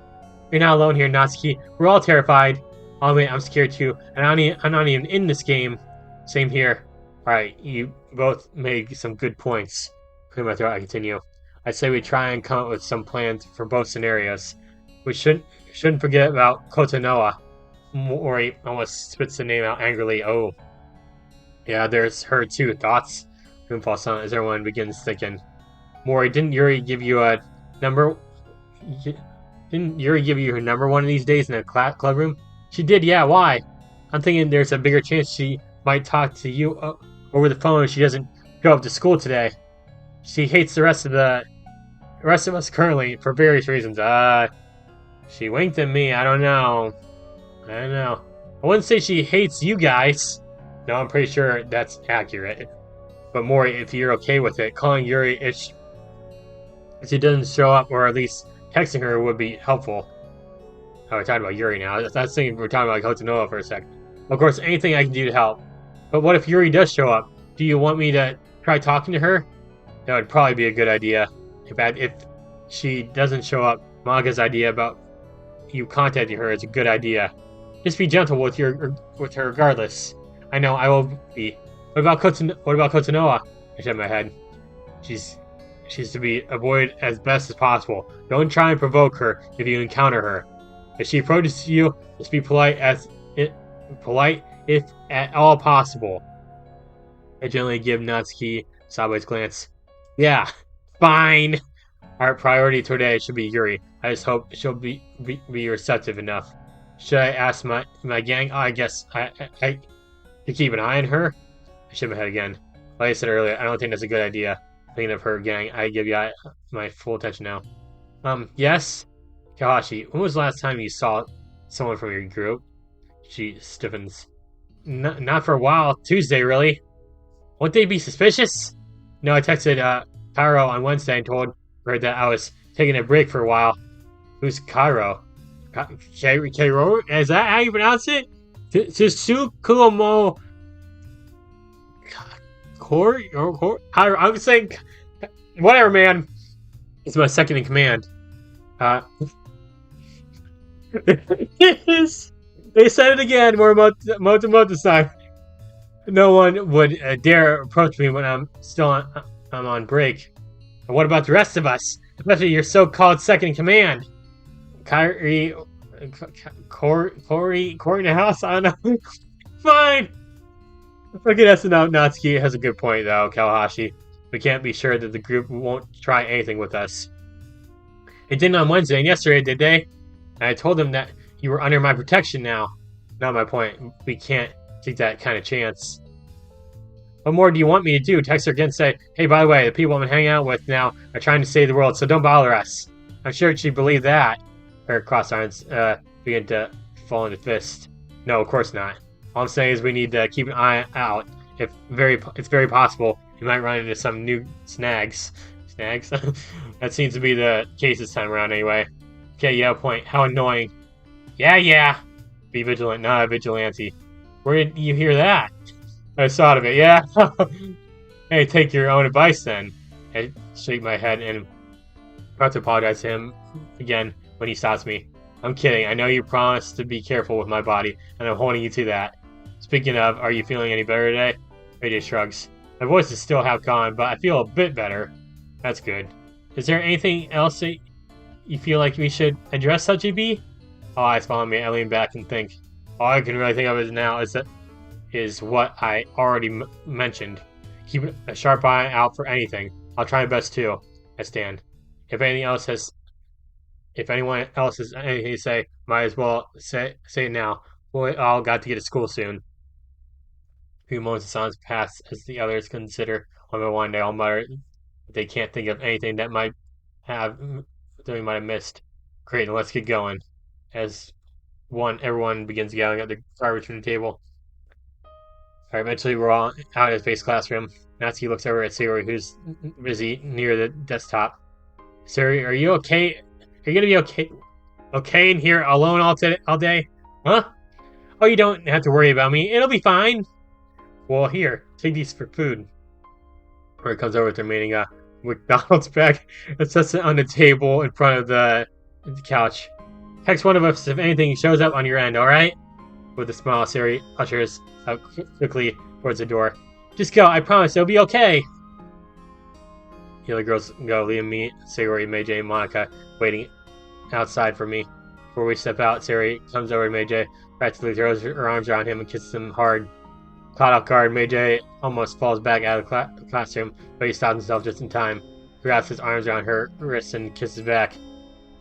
You're not alone here, Natsuki. We're all terrified. Oh wait, I'm scared too. And I'm not even in this game. Same here. Alright, you both made some good points. Clear my throat, I continue. I'd say we try and come up with some plans for both scenarios. We shouldn't forget about Kotonoa. Mori almost spits the name out angrily. Oh. Yeah, there's her too. Thoughts? Room falls silent as everyone begins thinking. Mori, didn't Yuri give you a number? Didn't Yuri give you her number one of these days in the club room? She did, yeah, why? I'm thinking there's a bigger chance she might talk to you over the phone if she doesn't go up to school today. She hates the rest of us currently for various reasons. She winked at me. I don't know. I wouldn't say she hates you guys. No, I'm pretty sure that's accurate. But Mori, if you're okay with it, calling Yuri if she doesn't show up, or at least texting her, would be helpful. Oh, we're talking about Yuri now. That's thinking we're talking about Kotonoa for a second. Of course, anything I can do to help. But what if Yuri does show up? Do you want me to try talking to her? That would probably be a good idea. If she doesn't show up, Maga's idea about you contacting her is a good idea. Just be gentle with her regardless. I know, I will be. What about Kotonoa? I shake my head. She's to be avoided as best as possible. Don't try and provoke her if you encounter her. If she approaches you, just be polite if at all possible. I gently give Natsuki a sideways glance. Yeah, fine. Our priority today should be Yuri. I just hope she'll be receptive enough. Should I ask my gang? Oh, I guess I to keep an eye on her. I shake my head again. Like I said earlier, I don't think that's a good idea. Thinking of her gang, I give you my full attention now. Yes? Kawashi, when was the last time you saw someone from your group? She stiffens. Not for a while. Tuesday, really? Won't they be suspicious? No, I texted Cairo on Wednesday and told her that I was taking a break for a while. Who's Cairo? Cairo? Is that how you pronounce it? Tsukumo I'm saying, whatever, man. It's my second in command. They said it again. More Moto time. No one would dare approach me when I'm on break. And what about the rest of us? Especially your so-called second in command. Corey in the house? I don't know. Fine. Okay, that's enough. Natsuki has a good point, though, Kawahashi. We can't be sure that the group won't try anything with us. It didn't on Wednesday and yesterday, did they? And I told them that you were under my protection now. Not my point. We can't take that kind of chance. What more do you want me to do? Text her again and say, hey, by the way, the people I'm hanging out with now are trying to save the world, so don't bother us. I'm sure she'd believe that. Her crossed arms begin to fall into fist. No, of course not. All I'm saying is we need to keep an eye out. It's very possible we might run into some new snags. Snags? That seems to be the case this time around anyway. Okay, yeah, point. How annoying. Yeah. Be vigilant, not a vigilante. Where did you hear that? I thought of it, yeah. Hey, take your own advice then. I shake my head and about to apologize to him again when he stops me. I'm kidding. I know you promised to be careful with my body, and I'm holding you to that. Speaking of, are you feeling any better today? AJ shrugs. My voice is still half gone, but I feel a bit better. That's good. Is there anything else that you feel like we should address, SuperSonicJB? All eyes follow me. I lean back and think. All I can really think of is now is what I already mentioned. Keep a sharp eye out for anything. I'll try my best too. I stand. If anything else has, if anyone else has anything to say, might as well say it now. We all got to get to school soon. A few moments of silence pass as the others consider one by one. They all mutter they can't think of anything have that we might have missed. Great, then let's get going. As everyone begins yelling at the garbage from the table. Alright, eventually we're all out of the space classroom. Natsuki looks over at Sayori, who's busy near the desktop. Sayori, are you okay? Are you gonna be okay in here alone all day? Huh? Oh, you don't have to worry about me. It'll be fine. Well, here, take these for food. Where it comes over with the remaining McDonald's bag and sets it on the table in front of the couch. Text one of us if anything shows up on your end, alright? With a smile, Sayori ushers out quickly towards the door. Just go, I promise, it'll be okay. The other girls go, leaving me, Sayori, Meiji, and Monica waiting outside for me. Before we step out, Sayori comes over to Meiji, practically throws her arms around him and kisses him hard. Caught off guard, Meiji almost falls back out of the classroom, but he stops himself just in time. He wraps his arms around her wrists and kisses back.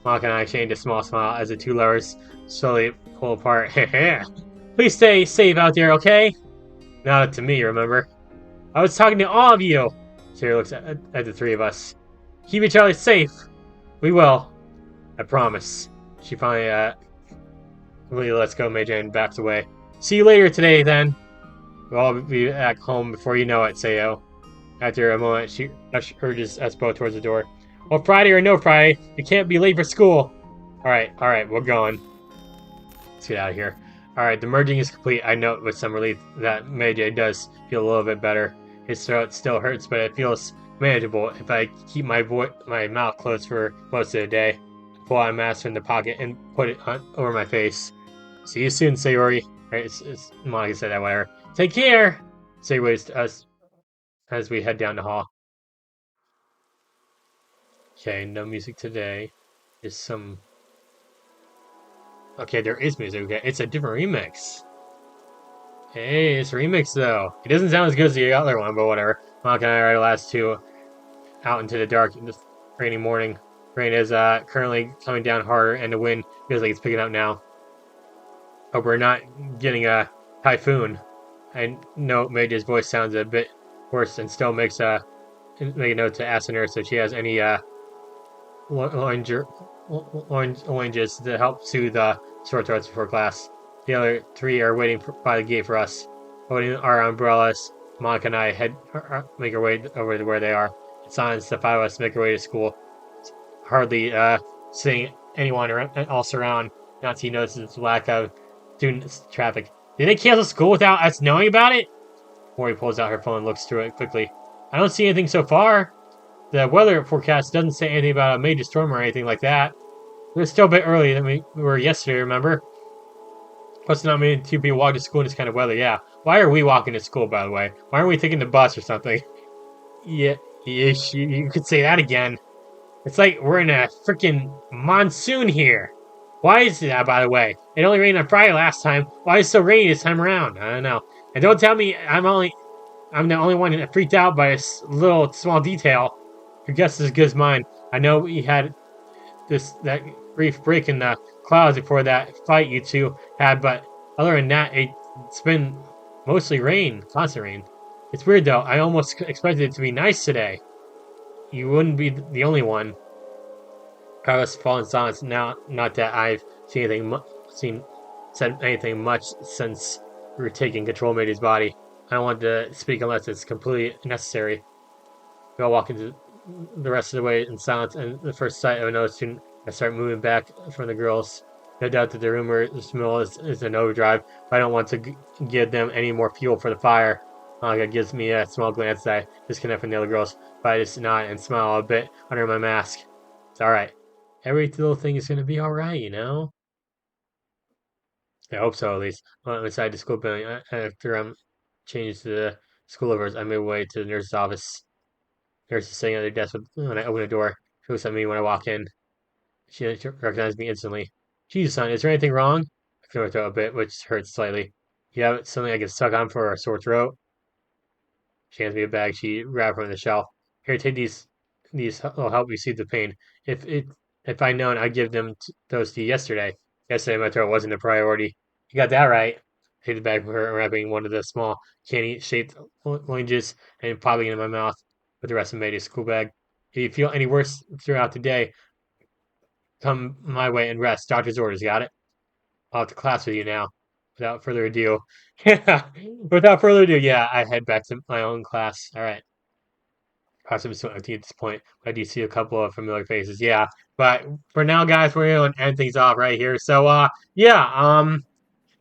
Monica and I exchange a small smile as the two lovers slowly pull apart. Please stay safe out there, okay? Not to me, remember? I was talking to all of you! Sayori looks at the three of us. Keep each other safe! We will. I promise. She finally, really lets go, Meiji, and backs away. See you later today, then. We'll all be at home before you know it, Sayo. After a moment, she urges us both towards the door. Well, Friday or no Friday, you can't be late for school. Alright, we're going. Let's get out of here. Alright, the merging is complete. I note with some relief that Meiji does feel a little bit better. His throat still hurts, but it feels manageable if I keep my mouth closed for most of the day. Pull out a mask from the pocket and put it over my face. See you soon, Sayori. Right, Monica said that, whatever. Take care! Sayori waves to us as we head down the hall. Okay, no music today. Just some... Okay, there is music. Okay, it's a different remix. Hey, it's a remix, though. It doesn't sound as good as the other one, but whatever. Monica and I are the last two out into the dark in this rainy morning. Rain is currently coming down harder, and the wind feels like it's picking up now. Hope we're not getting a typhoon. I know Meiji's voice sounds a bit worse and still make a note to ask her if she has any oranges to help soothe sore throats before class. The other three are waiting by the gate for us. Holding our umbrellas, Monica and I make our way over to where they are. In silence, the five of us make our way to school. Hardly seeing anyone else around. Natsuki notices the lack of student traffic. Did they cancel school without us knowing about it? Mori pulls out her phone and looks through it quickly. I don't see anything so far. The weather forecast doesn't say anything about a major storm or anything like that. We're still a bit earlier than we were yesterday, remember? Plus, not many two people walk to school in this kind of weather, yeah. Why are we walking to school, by the way? Why aren't we taking the bus or something? Yeah, you could say that again. It's like we're in a freaking monsoon here. Why is that, by the way? It only rained on Friday last time. Why is it so rainy this time around? I don't know. And don't tell me I'm the only one that freaked out by this little small detail. Your guess is as good as mine. I know we had that brief break in the clouds before that fight you two had, but other than that, it's been mostly rain, constant rain. It's weird though. I almost expected it to be nice today. You wouldn't be the only one. Carlos fallen silence. Now, not that I've said anything much since we were taking control of Meiji's body. I don't want to speak unless it's completely necessary. We all walk into the rest of the way in silence, and the first sight of another student, I start moving back from the girls. No doubt that the rumor mill is an overdrive, but I don't want to give them any more fuel for the fire. Monica gives me a small glance that I disconnect from the other girls, but I just nod and smile a bit under my mask. It's alright. Every little thing is going to be alright, you know? I hope so, at least. Well, inside the school building, after I'm changed to the School over, I made my way to the nurse's office. Nurse is sitting at their desk when I open the door. She looks at me when I walk in. She recognized me instantly. Jesus, son, is there anything wrong? I clear my throat a bit, which hurts slightly. You have something I can suck on for a sore throat? She hands me a bag she grabbed from the shelf. Here, take these. These will help you soothe the pain. If it, if I'd known, I'd give those to you yesterday. Yesterday, my throat wasn't a priority. You got that right. I take the bag from her, wrapping one of the small candy-shaped oranges and popping it in my mouth with the rest of May's school bag. If you feel any worse throughout the day, come my way and rest. Doctor's orders, got it? I'll have to class with you now. Without further ado, yeah. Without further ado, yeah, I head back to my own class. All right. Possibly so at this point. I do see a couple of familiar faces. Yeah. But for now, guys, we're gonna end things off right here. So yeah,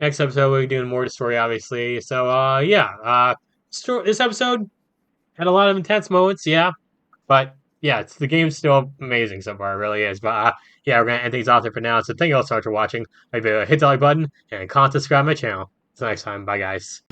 next episode we'll be doing more to story, obviously. So yeah. This episode had a lot of intense moments, yeah. But yeah, the game's still amazing so far, it really is. But yeah, we're gonna end things off there for now. So thank you all so much for watching. Hit the like button and comment, subscribe to my channel. Until next time, bye guys.